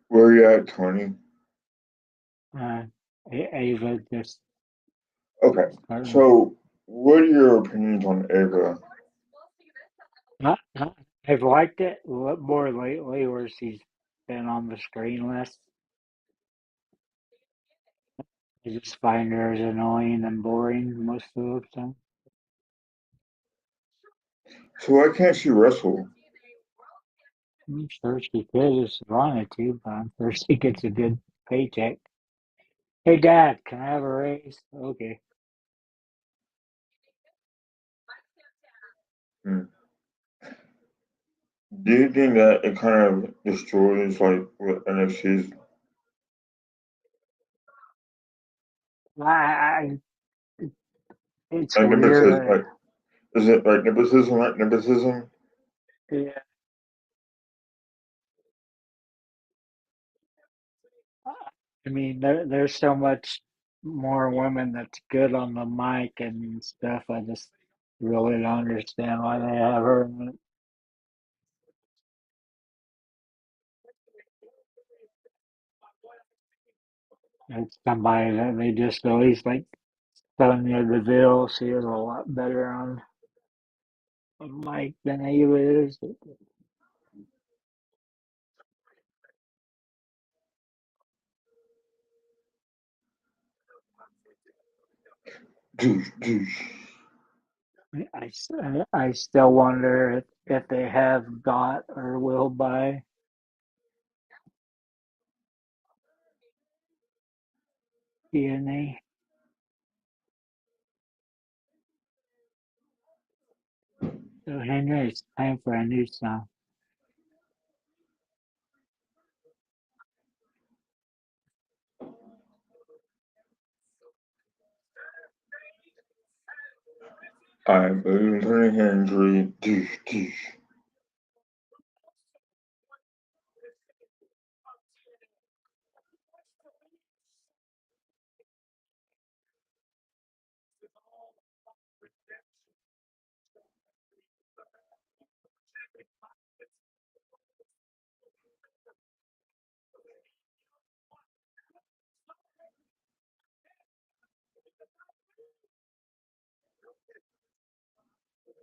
where are you at, Tony? Uh, Ava just Okay, starting. so what are your opinions on Ava? I've liked it a lot more lately where she's been on the screen less. I just find her as annoying and boring most of the time. So why can't she wrestle? I'm sure she could if she wanted to, but I'm sure she gets a good paycheck. Hey, Dad, can I have a raise? Okay. Hmm. Do you think that it kind of destroys like what NFT's I it's like nepotism? weird. Like, is it like nepotism? Like nepotism? Yeah. I mean, there's so much more women that's good on the mic and stuff. I just really don't understand why they have her. It's somebody that they just released, like Sonya Deville. She is a lot better on the mic than Ava is. I still wonder if they have got or will buy DNA. So Henry, it's time for a new song. I believe in Henry.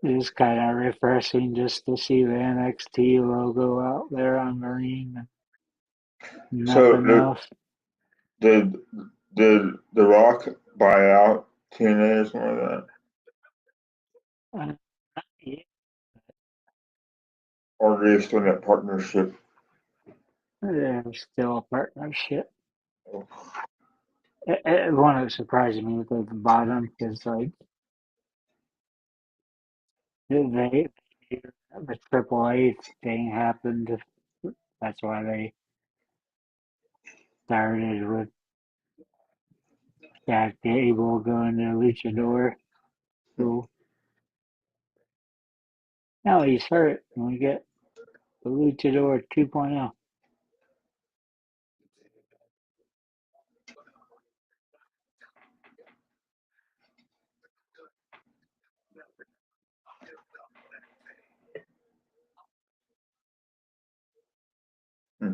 It's kind of refreshing just to see the NXT logo out there on the ring and So nothing else. did did The Rock buy out TNA or something like that, Uh, yeah, or are they still in that partnership? there's still a partnership. Oh, One that surprised me at the bottom is like they the Triple H thing happened. That's why they started with Jack Gable going to Luchador. So now he's hurt, and we get the Luchador 2.0. hmm.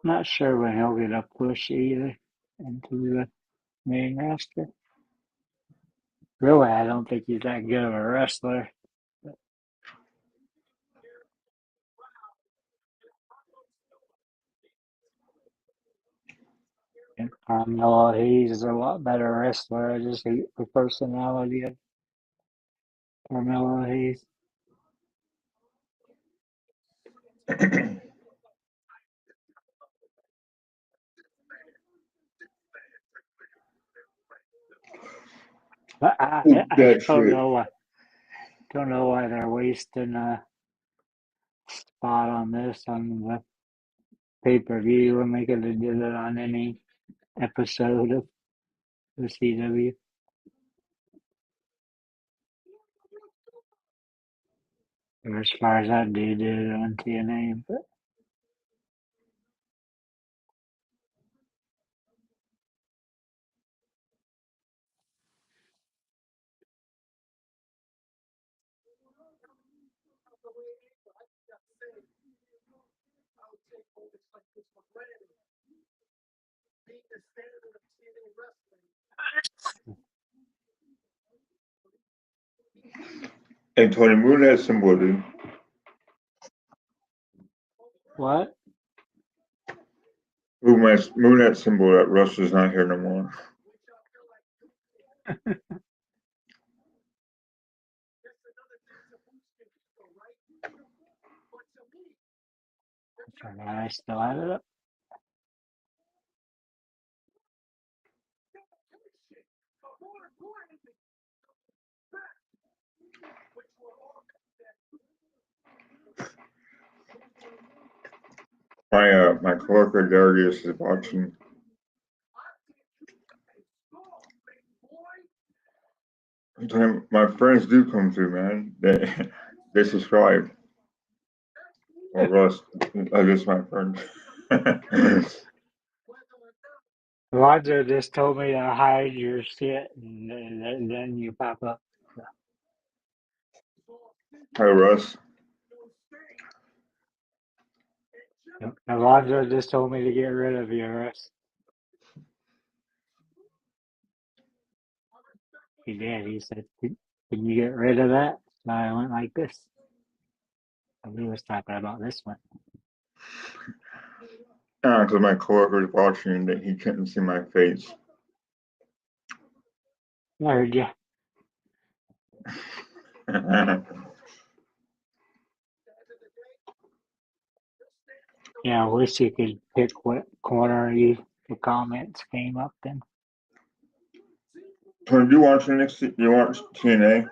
Not sure when he'll get a push either into the main roster. Really, I don't think he's that good of a wrestler. And Carmelo, he's a lot better wrestler. I just hate the personality of Carmelo Hayes. But I That don't shit. know why they're wasting a spot on this on the pay per view when they could have did it on any episode of the CW. Or as far as that dude did it on TNA, but And Tony Moon has symbol, dude. what? Moon has symbol that Russ is not here no more. I still have it up. My coworker Darius is watching. Sometimes my friends do come through, man. They subscribe. Or Russ, I guess my friend. Roger just told me to hide your shit, and then you pop up. Hi Russ. Alonzo just told me to get rid of you, Russ. He did. He said, "Can you get rid of that?" So I went like this. And he was talking about this one. Because my coworker is watching that he couldn't see my face. I heard you. Yeah, I wish you could pick what corner the comments came up in. So do you watch NXT? You watch TNA?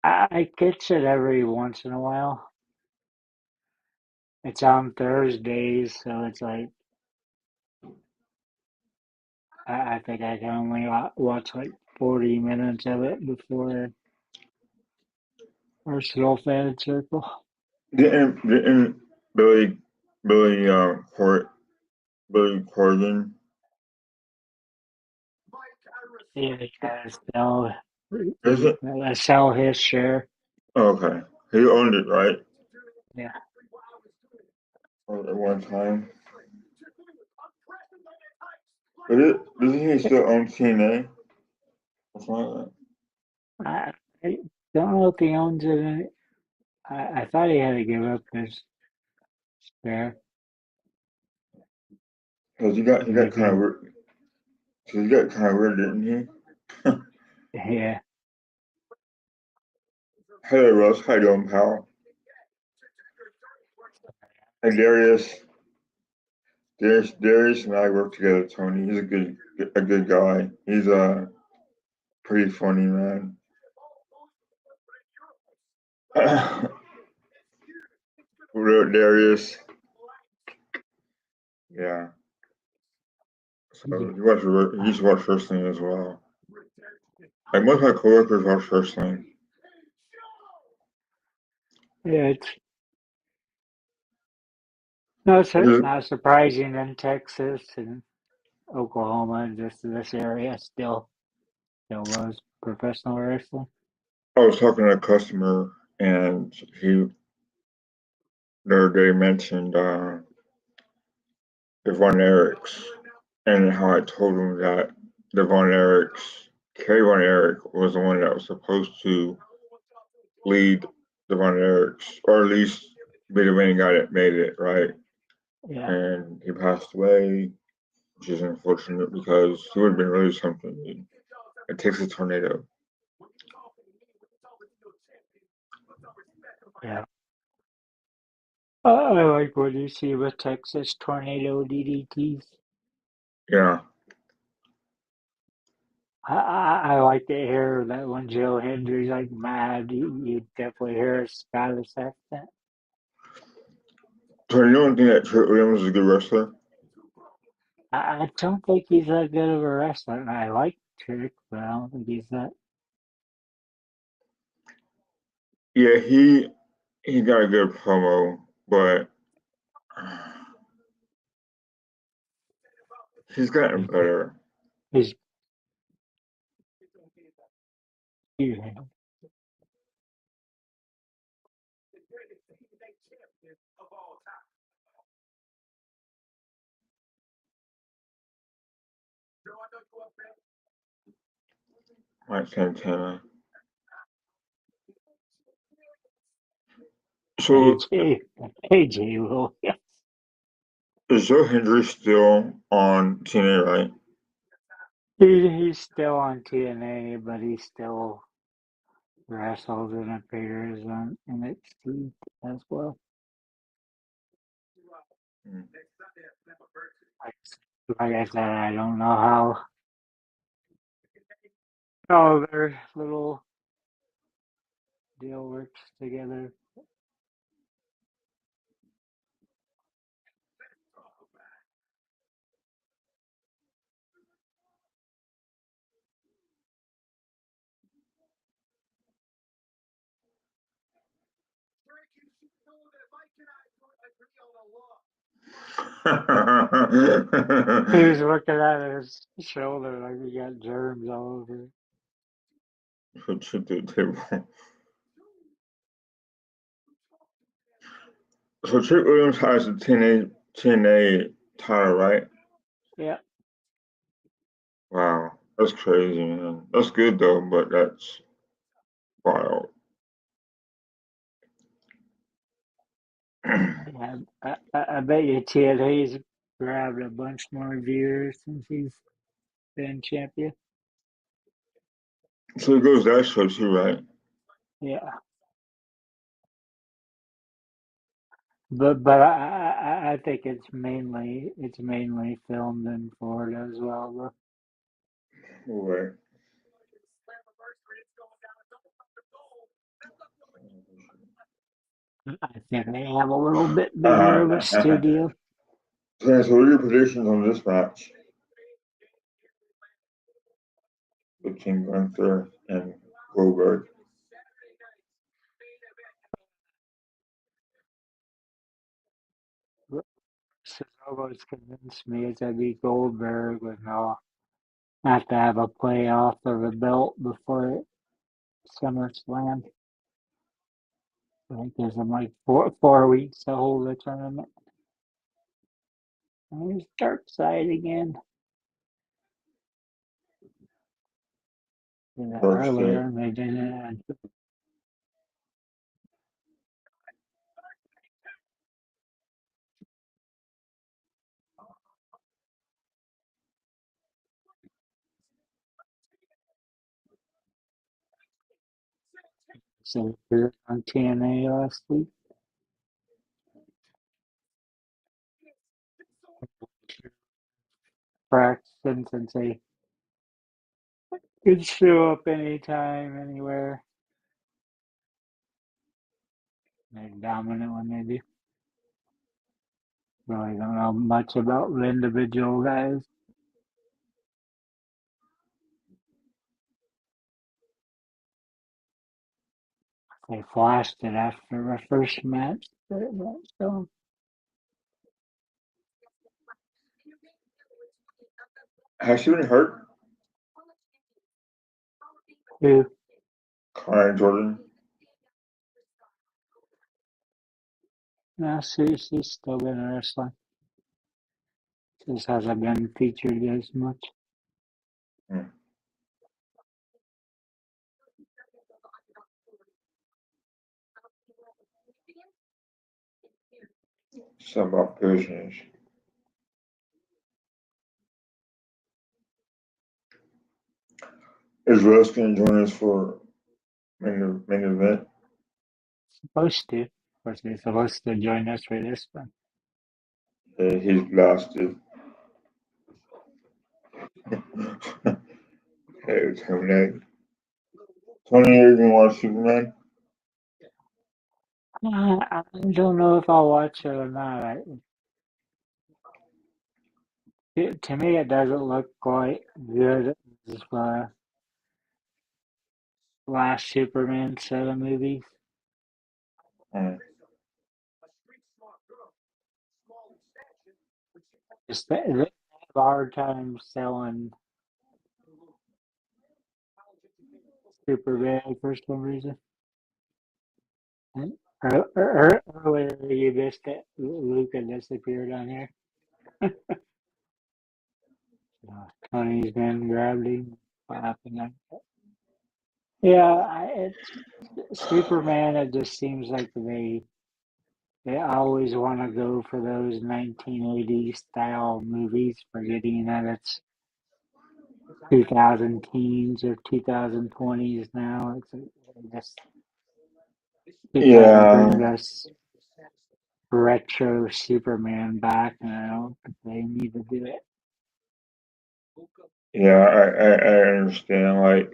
I catch it every once in a while. It's on Thursdays, so it's like I think I can only watch like 40 minutes of it before Arsenal fan circle. Didn't Billy Billy Billy Corgan? Yeah, he does sell Is it? sell his share. Okay. He owned it, right? Yeah, At one time. Doesn't he still own TNA? Or something like I don't know if he owns it. I thought he had to give up his share. Because he got kind of Maybe, weird. Cause he got kind of weird, didn't he? yeah. Hello, Russ. How you doing, pal? Hey, Darius. Darius and I work together, Tony. He's a good guy. He's pretty funny, man. What up, Darius? Yeah. So he used to watch wrestling as well. Like most of my coworkers watch wrestling. Yeah, it's no, His, not surprising in Texas and Oklahoma, and just this area still loves professional wrestling. I was talking to a customer, and he the other day mentioned the Von Erichs, and how I told him that the Von Erichs, Kerry Von Erich, was the one that was supposed to lead the Von Erichs, or at least be the main guy that made it, right? Yeah, And he passed away, which is unfortunate because he would have been really something. It takes a tornado. yeah. I like what you see with Texas tornado DDTs. Yeah. I like to hear that when Joe Hendry's like mad, you definitely hear a Scottish accent. So you don't think that Trick Williams is a good wrestler? I don't think he's that good of a wrestler. I like Trick, but I don't think he's that. Yeah, he got a good promo, but he's gotten better. He's, he's Mike Santana. So AJ AJ Williams. is Joe Hendry still on TNA, right? He's still on TNA, but he still wrestles and appears on NXT as well. Hmm. Like I said, I don't know how their little deal works together. He was looking at his shoulder like he got germs all over it. To the table. So Trick Williams has the TNA title, right? Yeah, Wow, that's crazy, man. That's good though, but that's wild. yeah. I bet you TNA's grabbed a bunch more viewers since he's been champion. So it goes that show too, right? Yeah, but I think it's mainly filmed in Florida as well. Right. I think they have a little bit bigger of a studio. So what are your predictions on this match between Gunther and Goldberg? Cesaro's convinced me it's gonna be Goldberg, and they'll have to have a playoff of a belt before SummerSlam. I think there's them like four weeks to hold the tournament. And there's Dark Side again. earlier, Birthday. and they didn't. So we were on TNA last week. Braxton, since they could show up anytime, anywhere. They're dominant when they do. Really don't know much about the individual guys. They flashed it after the first match. So, Has she been hurt? who? Jordynne. No, she's still been wrestling. Just hasn't been featured as much. Hmm. Something about business. Is Russ going to join us for main event? Supposed to. Of course, they're supposed to join us for this one. He's blasted. Hey, Tony. Tony, you can watch Superman? I don't know if I'll watch it or not. To me, it doesn't look quite good as last Superman set of movies. Hmm. Just they have a hard time selling Superman for some reason. Earlier, you missed it. Luca disappeared on here. Tony's been grabbed him. What happened? Yeah, it's Superman. It just seems like they always want to go for those 1980s style movies, forgetting that it's 2000 teens or 2020s now. They just keep trying to Yeah, bring this retro Superman back, and I don't think they need to do it. yeah, I understand. Like,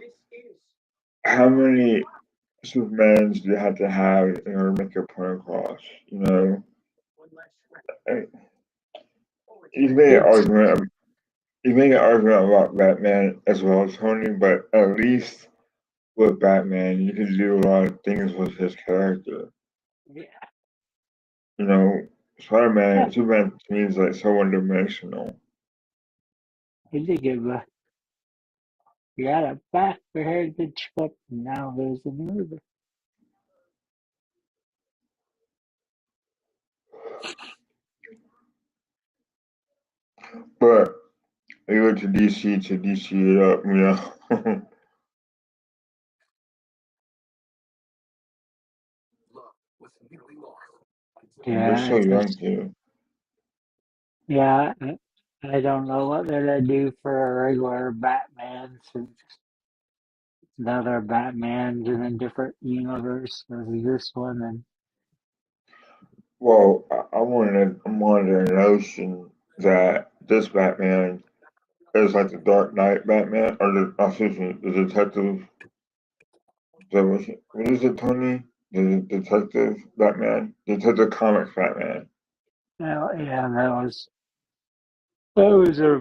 how many Supermans do you have to have in order to make your point across? You know, I- you can make an It's argument. You can make an argument about Batman as well as Tony, but at least with Batman, you can do a lot of things with his character. yeah, You know, Superman to me is like so one dimensional. he did give a you got a back for heritage clip, and now there's a movie. But they go to DC it up, you know. And they're Yeah, so young too. yeah. I don't know what they're gonna do for a regular Batman since the other Batman's in a different universe as this one, and Well, I'm under the notion that this Batman is like the Dark Knight Batman, or excuse me, the detective. What is it, Tony? The detective Batman, Detective Comics Batman. yeah, that was the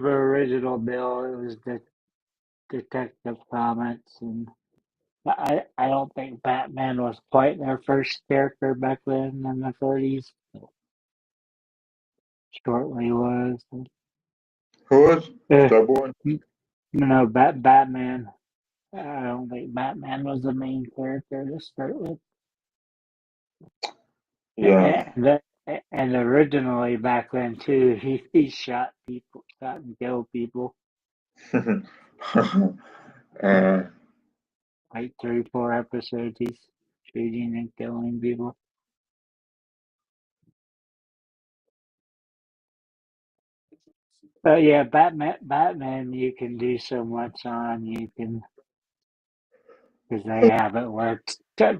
original bill. It was the Detective Comics, and I don't think Batman was quite their first character back then in the 30s. Shortly was. Who was Uh, Starboy? no, Batman. I don't think Batman was the main character to start with. Yeah. And originally back then too, he shot people, shot and killed people. uh, like 3, 4 episodes. He's shooting and killing people. But yeah, Batman, you can do so much on. You can because they have it where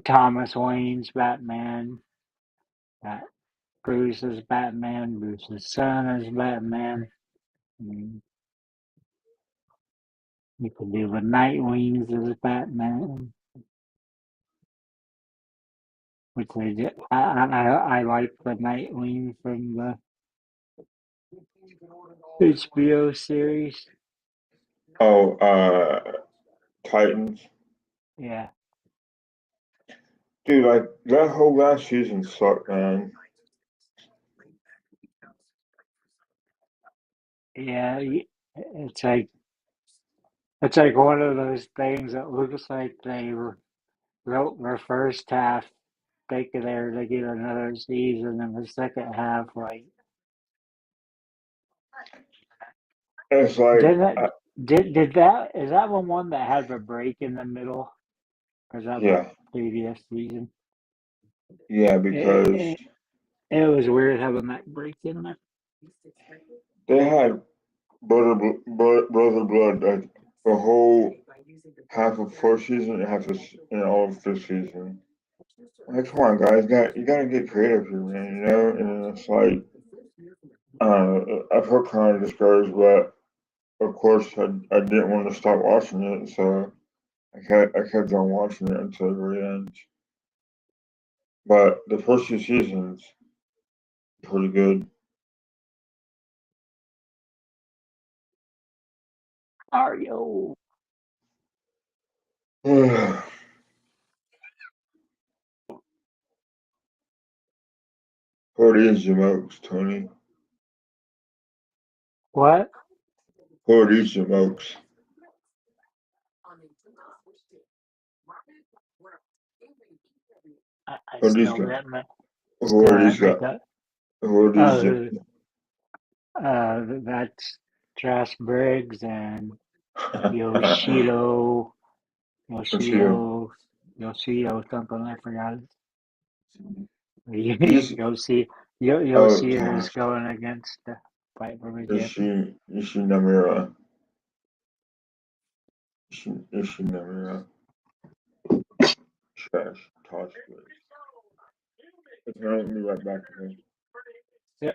Thomas Wayne's Batman, uh, Bruce is Batman, Bruce's son is Batman. And you can do the Nightwings as Batman, which they did. I like the Nightwing from the HBO series. Oh, Titans. Yeah, Dude, like that whole last season sucked, man. yeah. It's like it's like one of those things that looks like they wrote the first half thinking they were to get another season, and the second half, like, It's like, didn't it? Did that? Is that the one that had the break in the middle? Or is that the yeah, previous season? yeah, It, because it, it was weird having that break in there. they had brother blood like the whole half of first season and half of all of fifth season. Like, come on, guys, you gotta get creative here, man. You know, and it's like, I felt kind of discouraged, but of course, I didn't want to stop watching it, so I kept on watching it until the very end. But the first two seasons pretty good. Mario. What is your most, Tony? What? What is your most? I What is still got? didn't What is make got? that. What is your? Oh, that's Josh Briggs and Yoshiro, Cheeto. Yoshiro, Yoshiro something. I forgot. He's oh Yoshiro is gosh. going against the fight for the champion. Inamura. Inamura. Trash. Toss this. Okay, let me right back to him. Yeah.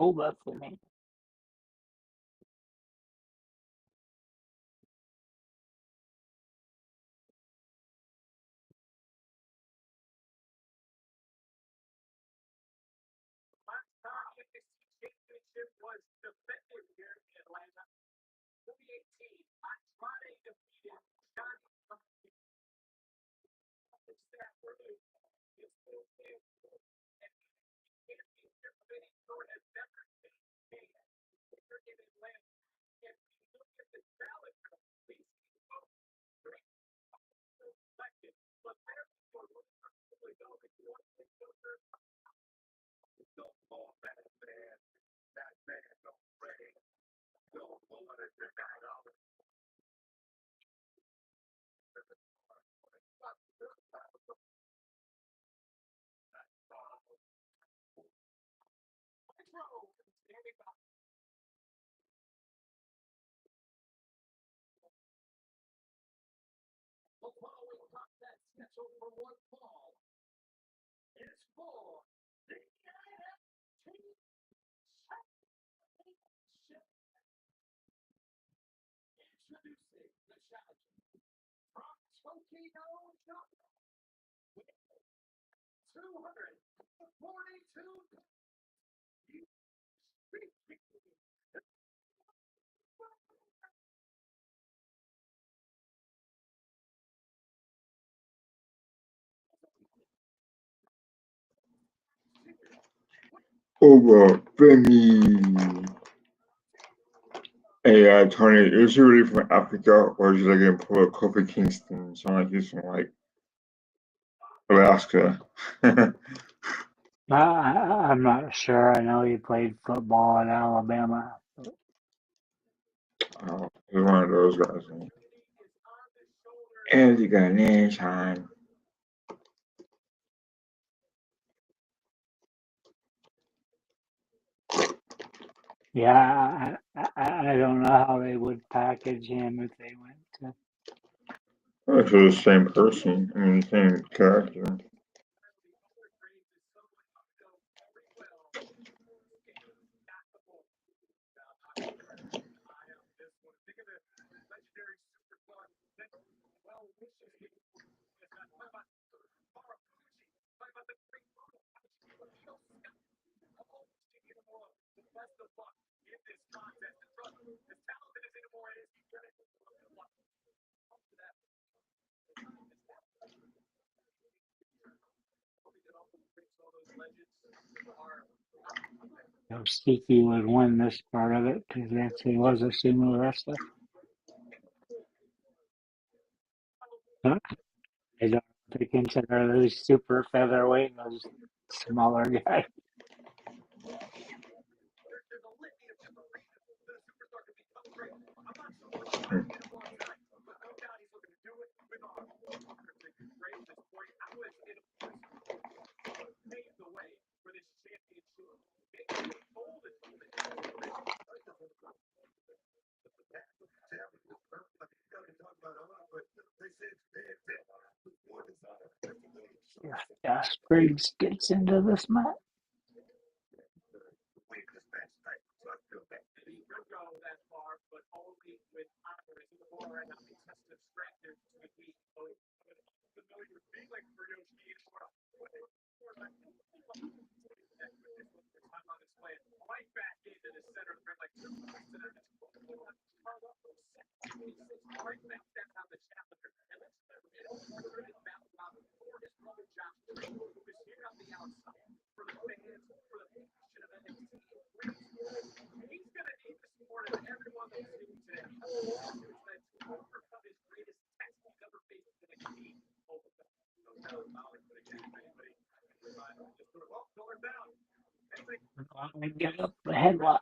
Hold up for me. Over Femi. Hey, Tony, is he really from Africa or is he like in Port Kofi Kingston? Sound like he's from like Alaska. I'm not sure. I know he played football at Alabama. Oh, he's one of those guys. And he got a name shine. Yeah, I don't know how they would package him if they went to. Actually, the same person. I mean, the same character. Yoshiki would win this part of it because he was a sumo wrestler. But I don't know if they consider those super featherweight those smaller guys. Jasper gets into this match. Get up the headlock.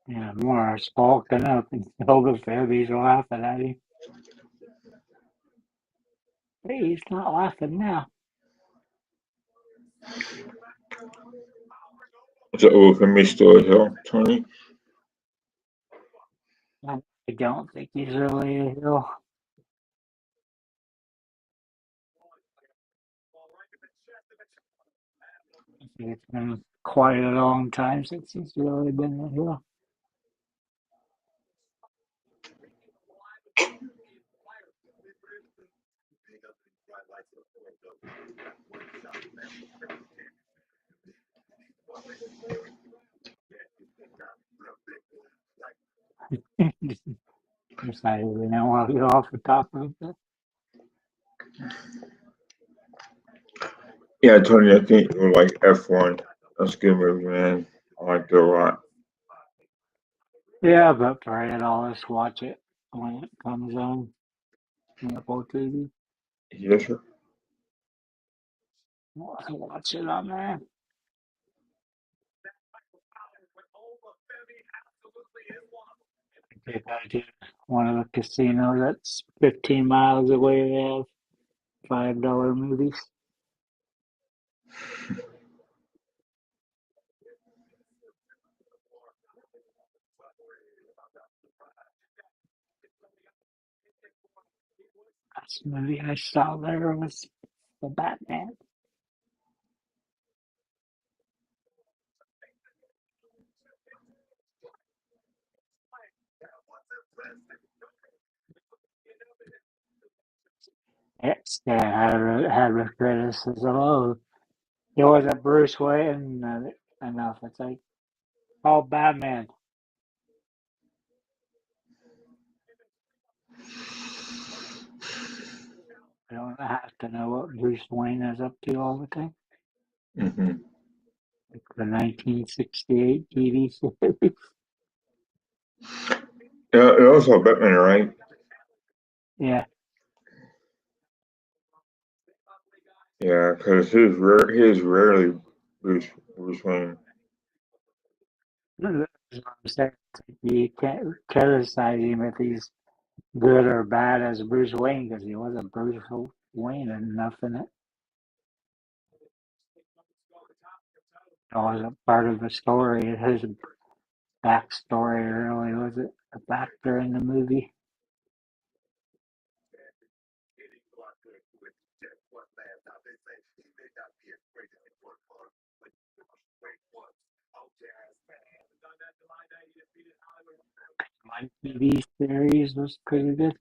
Yeah, Morris bulking up and all the Febby's laughing at him. Hey, he's not laughing now. It's an old for me still here, Tony. I don't think he's really a heel. I think it's been quite a long time since he's really been a heel. Decided we don't want to get off the top of it. Yeah, Tony, I think you like F1. That's a good movie, man. I liked it a lot. Yeah, but for it, I'll just watch it. when it comes on Apple TV. Yes, sir. I watch it on there. They go to one of the casinos that's 15 miles away. They have $5 movies. Last movie I saw there was the Batman. It's had a criticism. Oh, it wasn't Bruce Wayne enough. It's like, oh, Batman. I don't have to know what Bruce Wayne is up to all the time. Mm-hmm. Like the 1968 TV series. Yeah, and also Batman, right? Yeah, Yeah, because his rarely Bruce Wayne. that's what I'm saying. You can't criticize him if he's good or bad as Bruce Wayne because he wasn't Bruce Wayne enough in it. It wasn't part of the story. His backstory really wasn't a factor in the movie. My TV series was pretty good.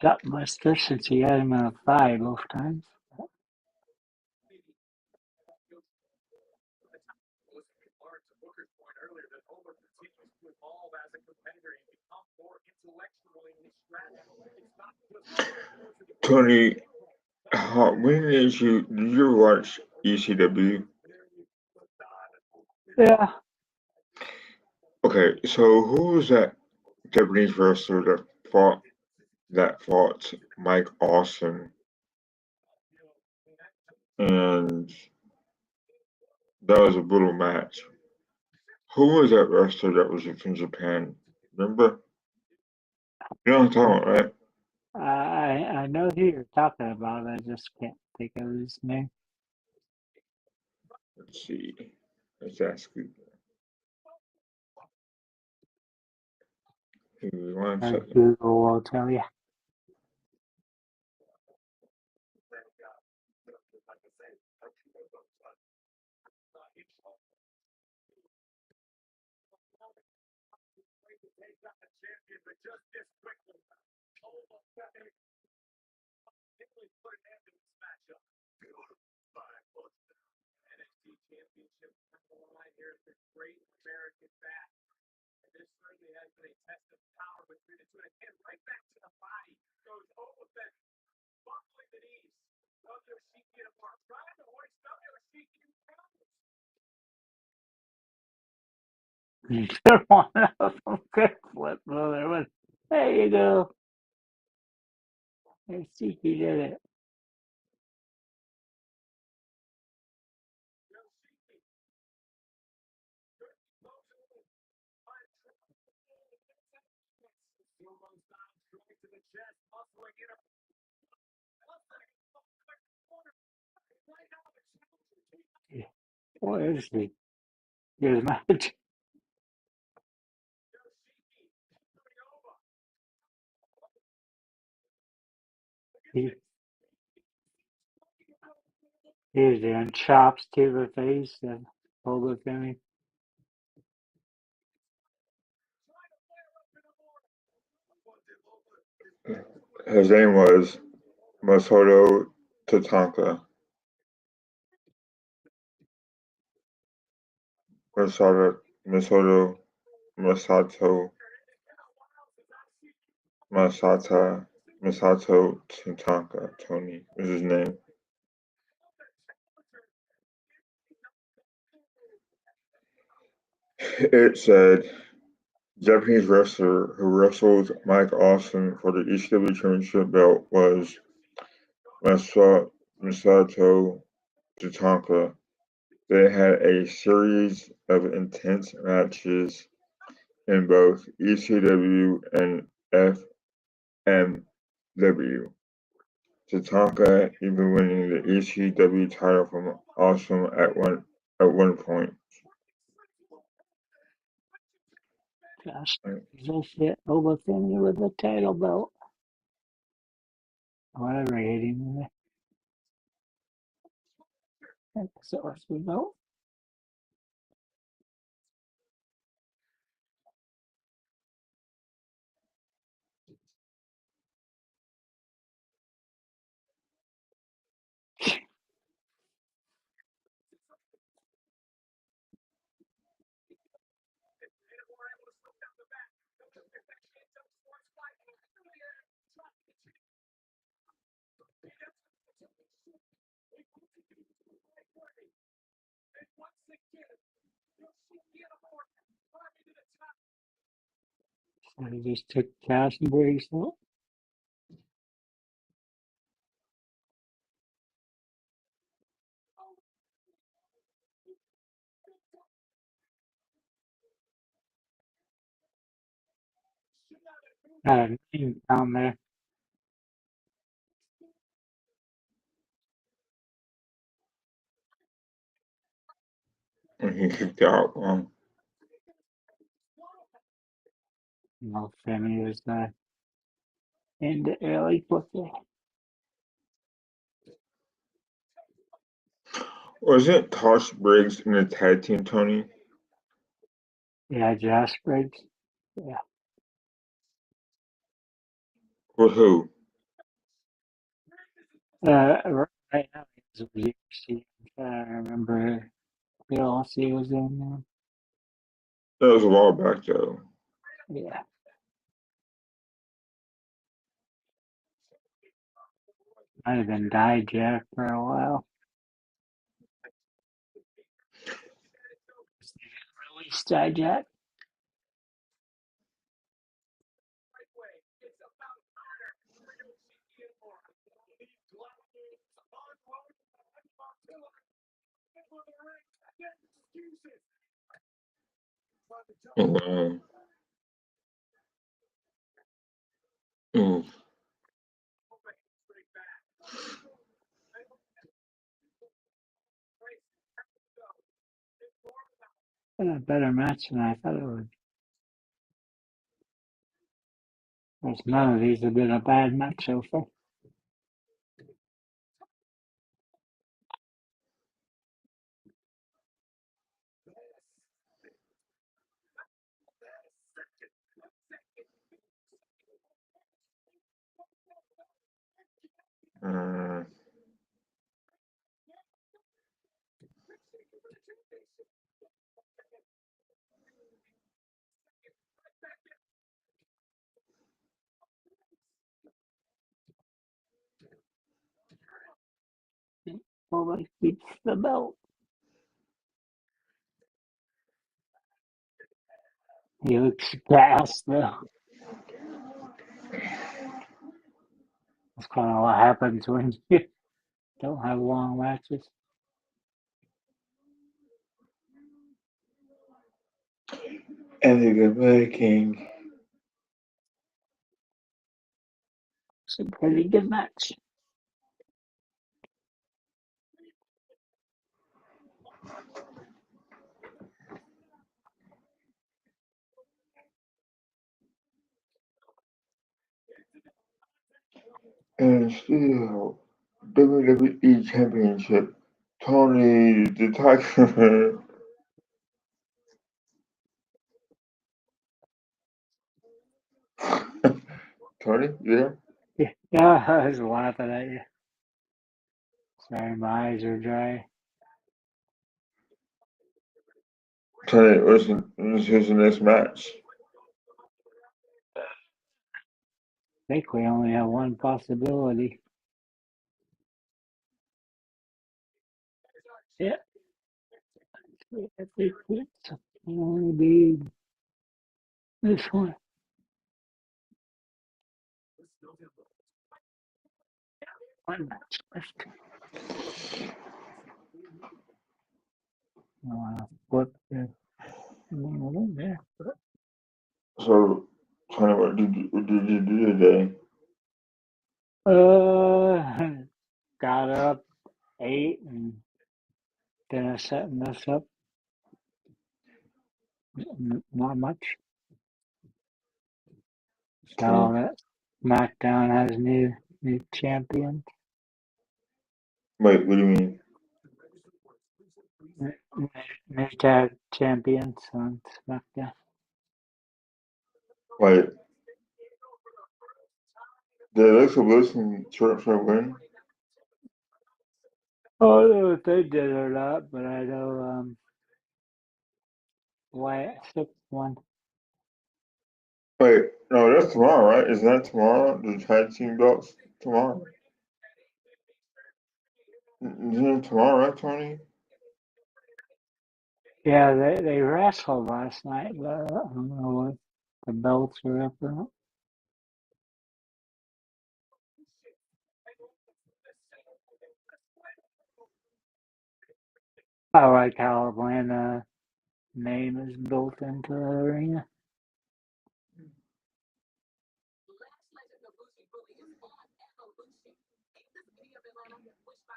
Gutbuster since he had him in a thigh both times. Tony, did you watch ECW? Yeah, Okay, so who was that Japanese wrestler that fought Mike Awesome, and that was a brutal match. Who was that wrestler that was from Japan? Remember? You know what I'm talking about, right? I know who you're talking about. I just can't think of his name. Let's see. Let's ask you. Give me one second. Google will tell you. One of them could flip the other one. There you go. I see he did it. What is he? His match. He, he was doing chops to the face and hold the Femi. His name was Masato Tatanka. Masato Masato Masato Tatanka. Tony was his name. It said Japanese wrestler who wrestled Mike Awesome for the ECW Championship belt was Masato Tatanka. They had a series of intense matches in both ECW and FMW. Tatanka even winning the ECW title from Awesome at one point. Gosh, this shit over Femi with the title belt. Whatever hit him with the source belt. So he just took cash and breaks out. Had a name down there. And he kicked out. Femi was in the early quickly. Wasn't Tosh Briggs in the tag team, Tony? Yeah, Jasper. Yeah. With who? Right now he's with Yoshiki. I remember PLC was in That was a while back, though. there. Yeah. Might have been Dijak for a while. Release Dijak. Oh, mm. Been a better match than I thought it would. There's none of these have been a bad match so far. Mm. Nobody keeps the belt. He looks gassed though. That's kind of what happens when you don't have long matches. And the King. It's a pretty good match. And still, WWE Championship, Tony the Tiger. Tony, you there? Yeah, I was laughing at you. Sorry, my eyes are dry. Tony, listen, who's in this match? I think we only have one possibility. Yeah, I think it's only be this one. One match left. I want to flip the there. So, Tony, what did you do today? Got up, ate, and then setting this up. Not much. Okay. So that SmackDown has new champion, Wait, what do you mean? new tag champions on SmackDown. Wait, did Alexa Bliss and Charlotte Flair win? Oh, I don't know if they did or not, but I know Wyatt took one. Wait, no, that's tomorrow, right? Isn't that tomorrow? The tag team belts tomorrow? Isn't it tomorrow, right, Tony? Yeah, they wrestled last night, but I don't know what the belts were up or not. I like how Atlanta name is built into the arena.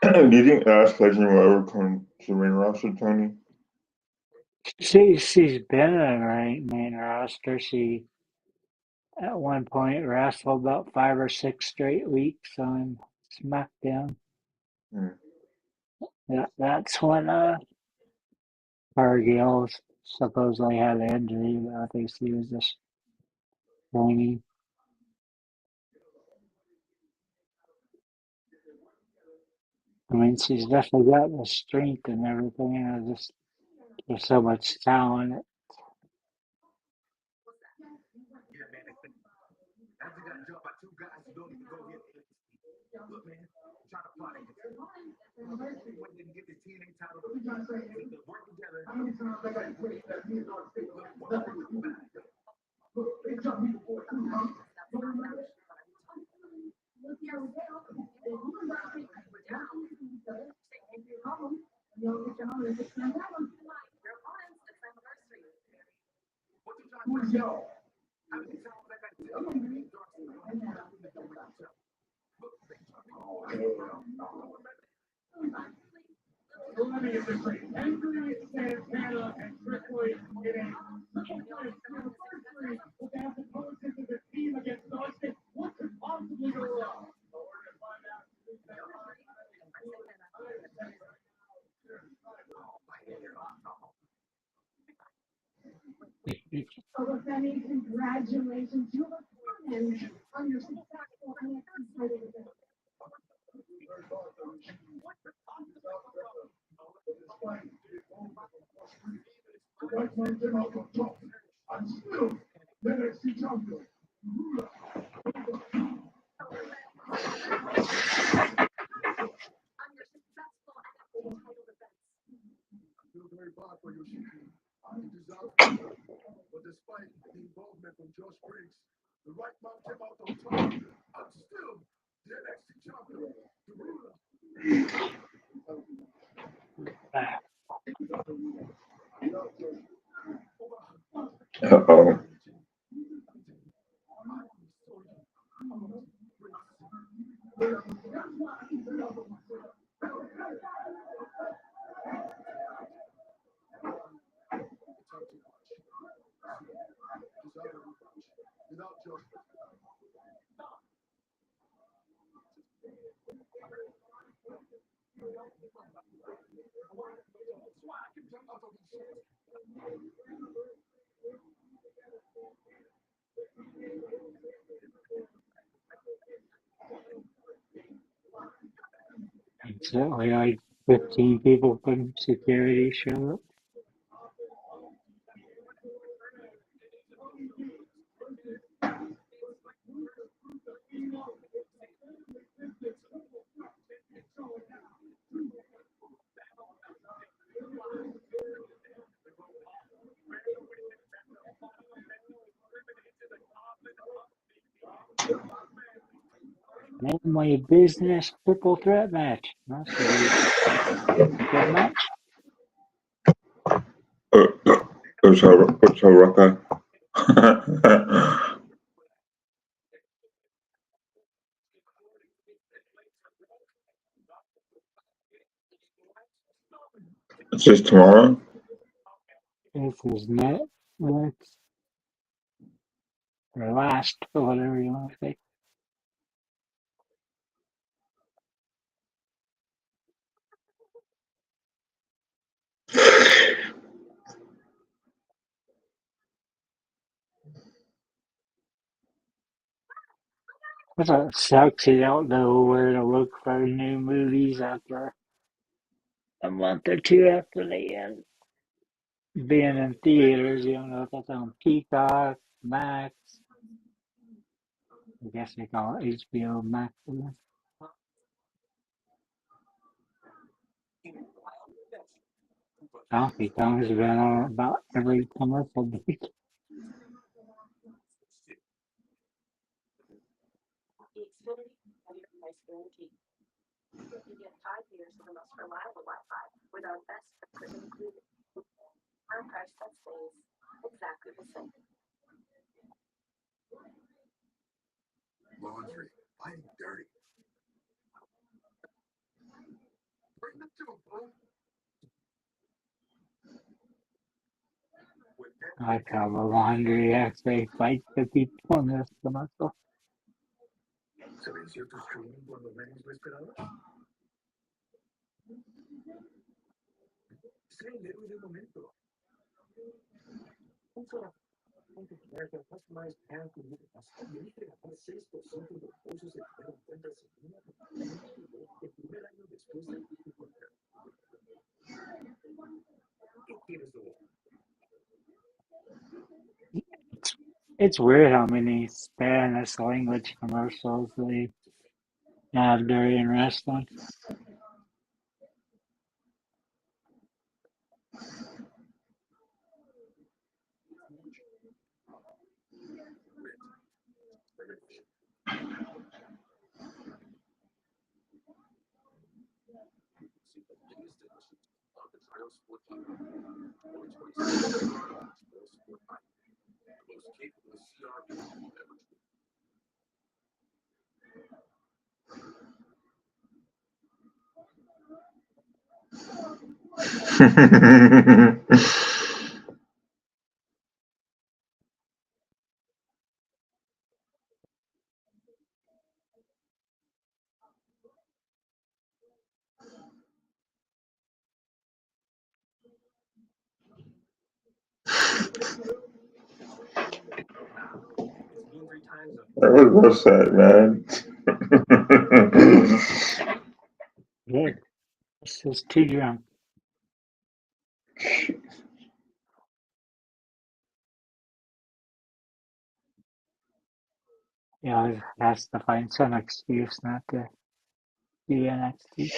Do you think Ash Legend will ever come to the main roster, Tony? She's been in the main roster. She at one point wrestled about 5 or 6 straight weeks on SmackDown. Hmm. That's when Cargill supposedly had an injury, but I think she was just training. I mean, she's definitely got the strength and everything. And just there's so much talent. So, Femi, congratulations. You look fun on your successful NXT title defense. I'm still the NXT champion. I feel very bad for Yoshiki. He deserves it. But despite the involvement from Josh Briggs, the right man came out on top. I'm still the NXT champion, the ruler. Uh-oh. Without Jasper. Certainly like 15 people from security show up. Name my business triple threat match. That should be a good match. What's up, Ruca? It's just tomorrow. This is Netflix or last or whatever you want to say. It sucks you don't know where to look for new movies after a month or two after they end being in theaters. You don't know if that's on Peacock, Max. I guess they call it HBO Max. Donkey Kong's been on about every commercial break. Laundry. I'm dirty. Bring them to a boat. I call the laundry after they fight the people in this commercial. ¿Sabían ciertos streaming cuando menos lo esperabas? Sé el héroe del momento. Un solo American customized path to y elige ganar 6% de los bolsos de dinero en cuentas en línea el primer año después de tu cuenta. ¿Qué quieres lograr? It's weird how many Spanish language commercials they have during wrestling. That was well said, man. Yeah, this is too drunk. He always has to find some excuse not to do NXT.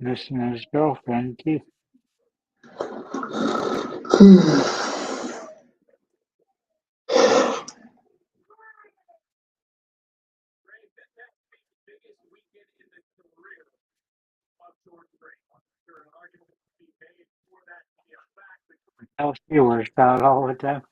Missing his girlfriend too. How she works out all the time.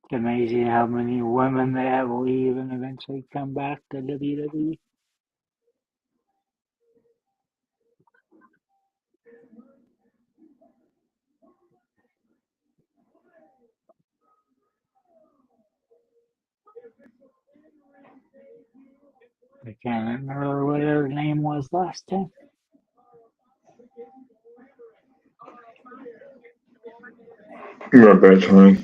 It's amazing how many women they have leave and eventually come back to WWE. I can't remember what her name was last time. Not bad, Tony.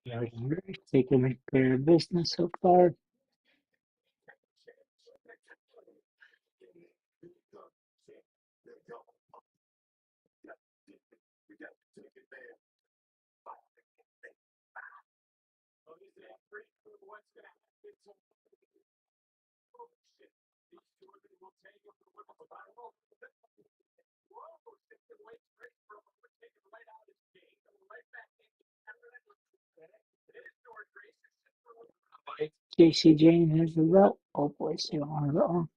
Jordynne taking care of business so far. JC Jane has the belt. Oh boy, she on her own.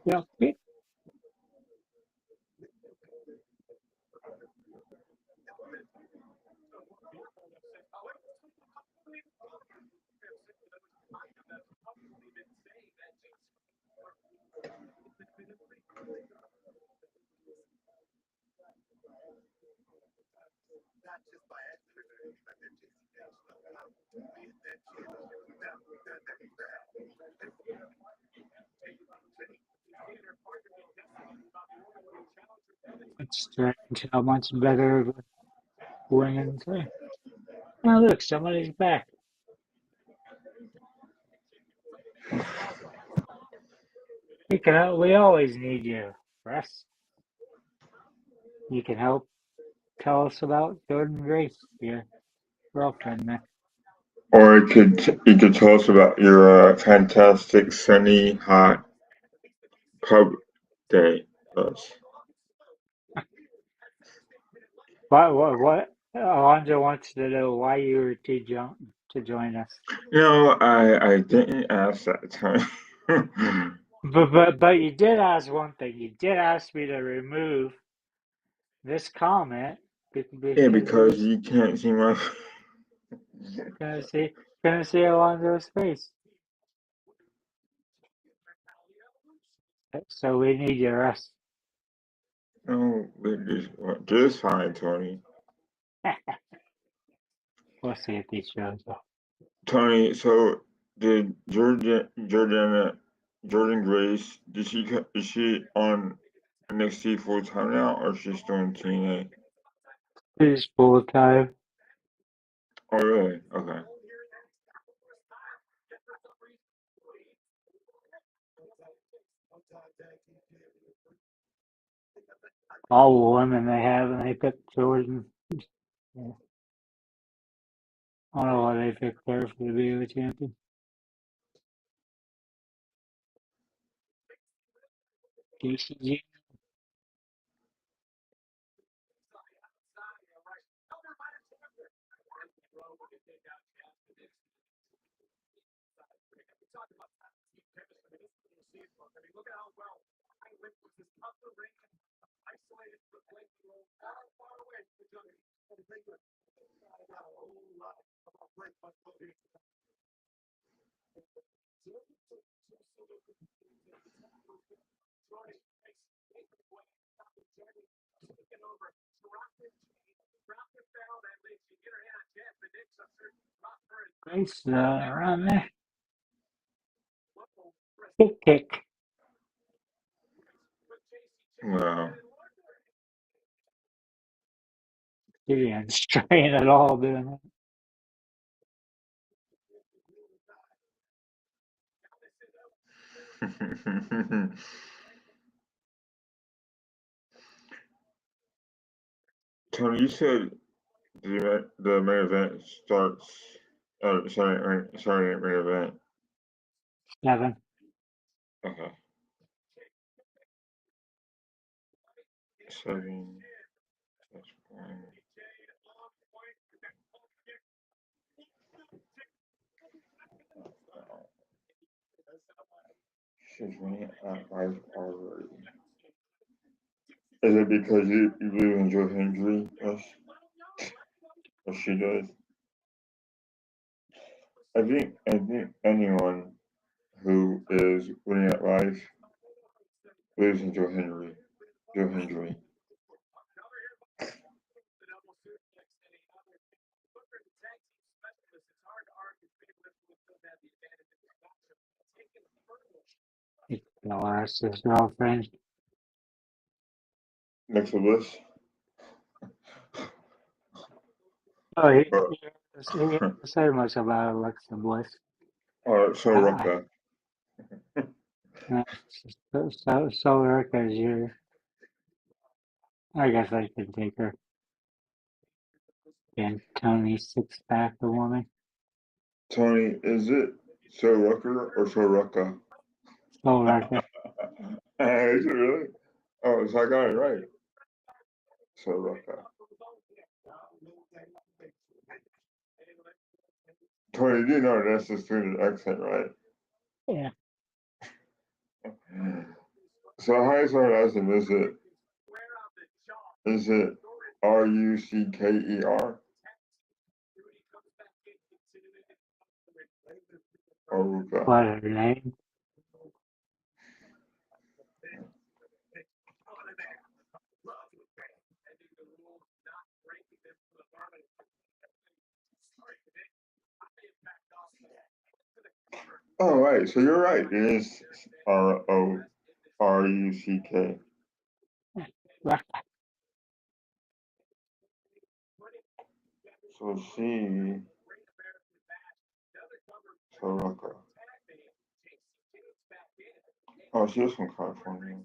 Dropkick. It's strange how much better the women's are. Oh, look, somebody's back. We always need you, Russ. You can help tell us about Jordynne Grace, your girlfriend there. Or you could tell us about your fantastic sunny hot pub day. Yes. What? Alonzo wants to know why you were to join us. No, I didn't ask that time. But you did ask one thing. You did ask me to remove this comment Yeah, because it because was you can't see my. gonna see Alonzo's face. So we need your Russ. No, just fine, Tony. We'll see if he shows up. Tony, so did Jordynne Grace, is she on NXT full time now, or is she still in TNA? He's full time. Oh, really? Okay. All the women they have, and they picked Jordan. Yeah. I don't know why they picked her for the BO champion. DCG. Grace around there. Kick. Wow. She didn't strain at all doing that. Tony, you said the main event starts. Sorry, main event. 7. Okay. 7. That's 1. She's winning at life already. Is it because you believe in Joe Hendry? Yes. Or she does? I think anyone who is winning at life believes in Joe Hendry. Joe Hendry. He lost his girlfriend. Next to Bliss. Oh, he Or, didn't say much about Alexa Bliss. so I, Ruca. so Ruca is your. I guess I can take her. And Tony six pack the woman. Tony, is it so Rucker or so Rucka? So Ruca. Is it really? Oh, so I got it right. So Rucka. Tony, you know that's the student accent, right? Yeah. So how is our last name? Is it Rucker or Ruka? What her name? Oh right, so you're right. It is Ruck. Ruca. So she so Rucka. Oh, she is from California.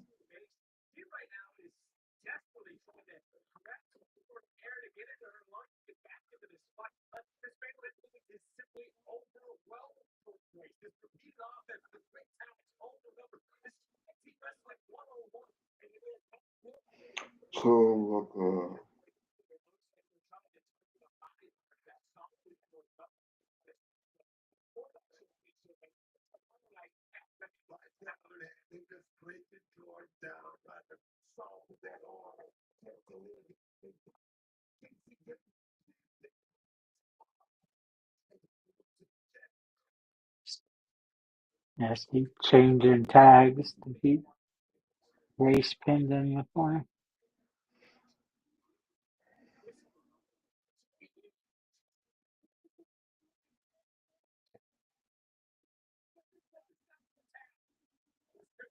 So Rucka. Yes, keep changing tags to keep race pinned in the corner.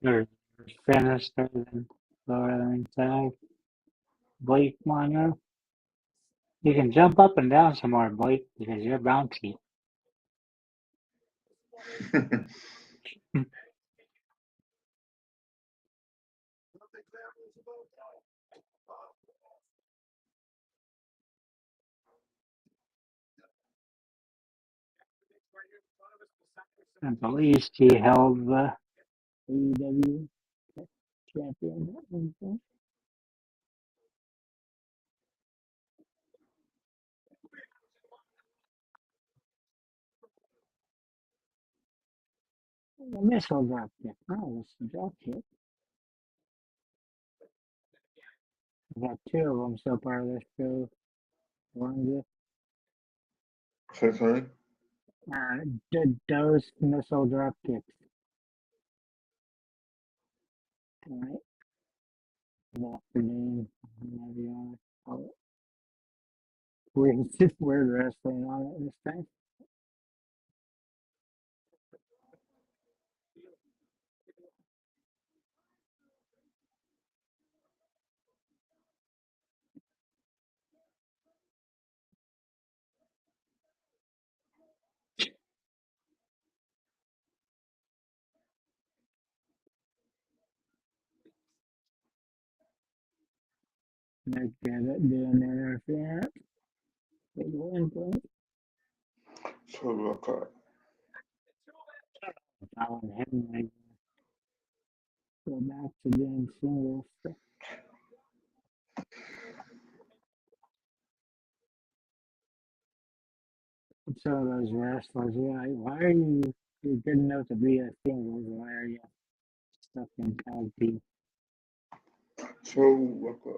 Or finished than lower than tag. Blake Monroe. You can jump up and down some more, Blake, because you're bouncy. At least he held the AEW champion. The missile dropkick. Oh, it's the dropkick. We got two of them so far this show. One Say Tony? did those missile dropkicks. Alright. Good afternoon. Whatever you want to call it. Weird wrestling on it this time. They're good at doing interference. Big win for it. So Rucka. Following him, I go back to doing singles. Some of those wrestlers, yeah, like, why are you you're good enough to be a singles? Why are you stuff in tag team. So, Ruca.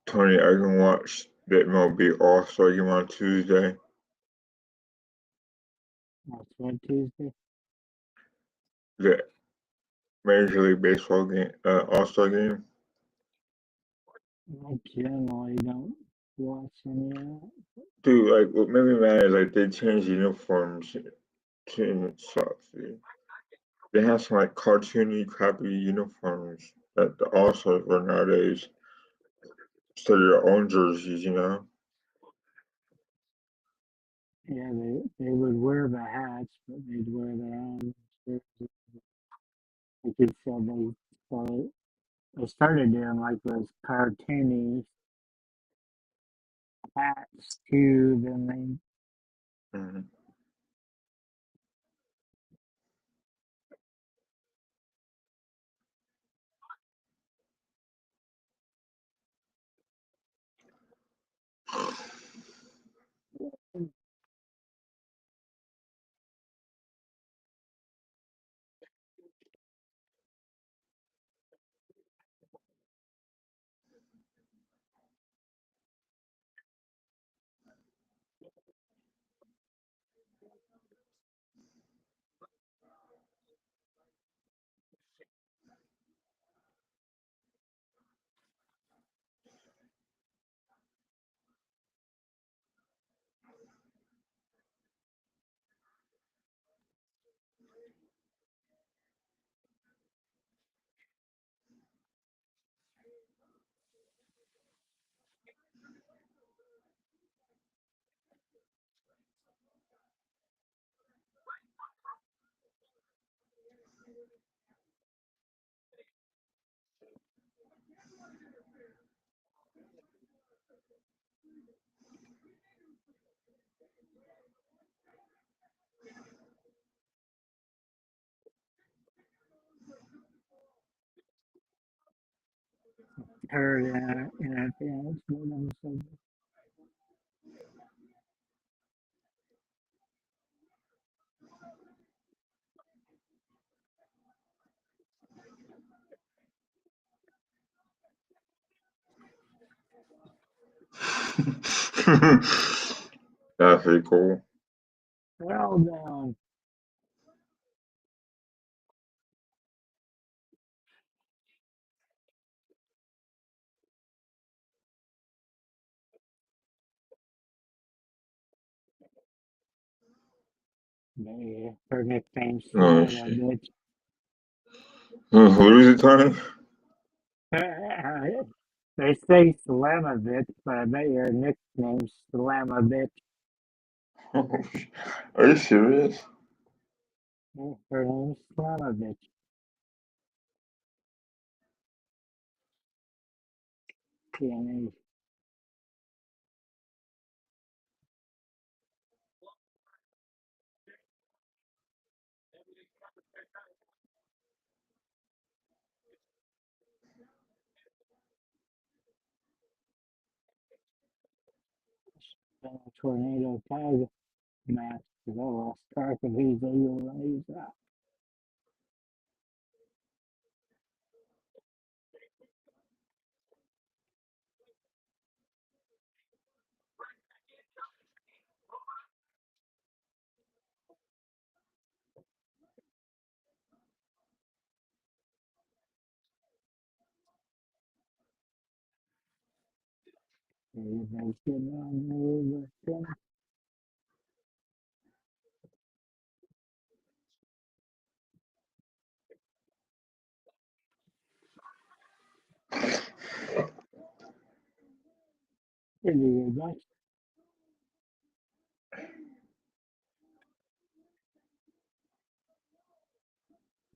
Tony, I can watch the MLB All-Star game on Tuesday. That's what Tuesday. The Major League Baseball game, All-Star game. I generally don't watch any of that. Dude, like what made me mad is like they changed uniforms to sucks, dude. They have some like cartoony, crappy uniforms that the All-Stars wear nowadays. Instead of their own jerseys, you know. Yeah, they would wear the hats, but they'd wear their own jerseys. Like you said, they started doing like those cartoony hats too. Then Mm-hmm. they heard in advance what I'm saying. That's pretty cool. Well done. They her nickname's Oh Slammer, shit. bitch. Who is it, Tony? They say Slammer, bitch, but I bet your nickname's Slammer, bitch. Are you serious? Her name's Slammer, bitch. TNA. Tornado tag match because I lost track of who's able and who's not. Everybody's getting on over. Everybody.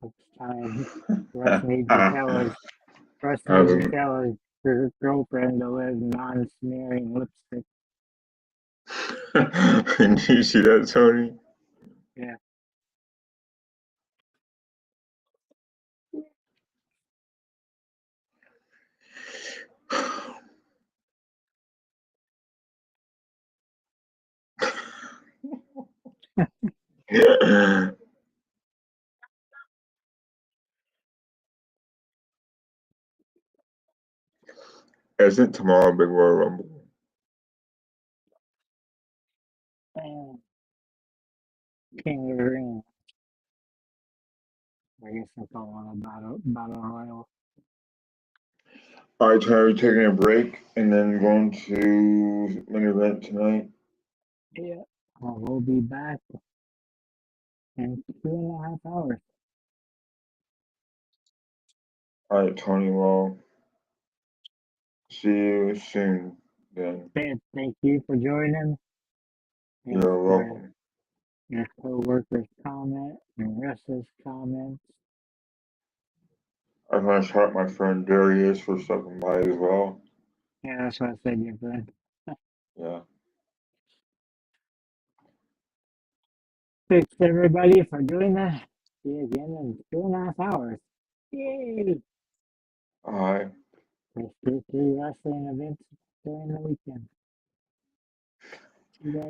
It's time. Russ needs to tell his girlfriend to wear non-smearing lipstick. Did you see that, Tony? Yeah. Isn't tomorrow Big Royal Rumble? And King of the Ring. I guess I call it a battle royal. Alright, Tony, taking a break and then going to main event tonight. Yeah. We'll be back in 2.5 hours. Alright, Tony, well, see you soon then. Thank you for joining. Thanks You're for welcome. your co-workers' comment and Russ's comments. I want to shout out my friend Darius for stopping by as well. Yeah, that's what I said, your friend. Yeah. Thanks everybody for doing that. See you again in 2.5 hours. Yay! Alright. Let's do 3 wrestling events during the weekend. See you guys.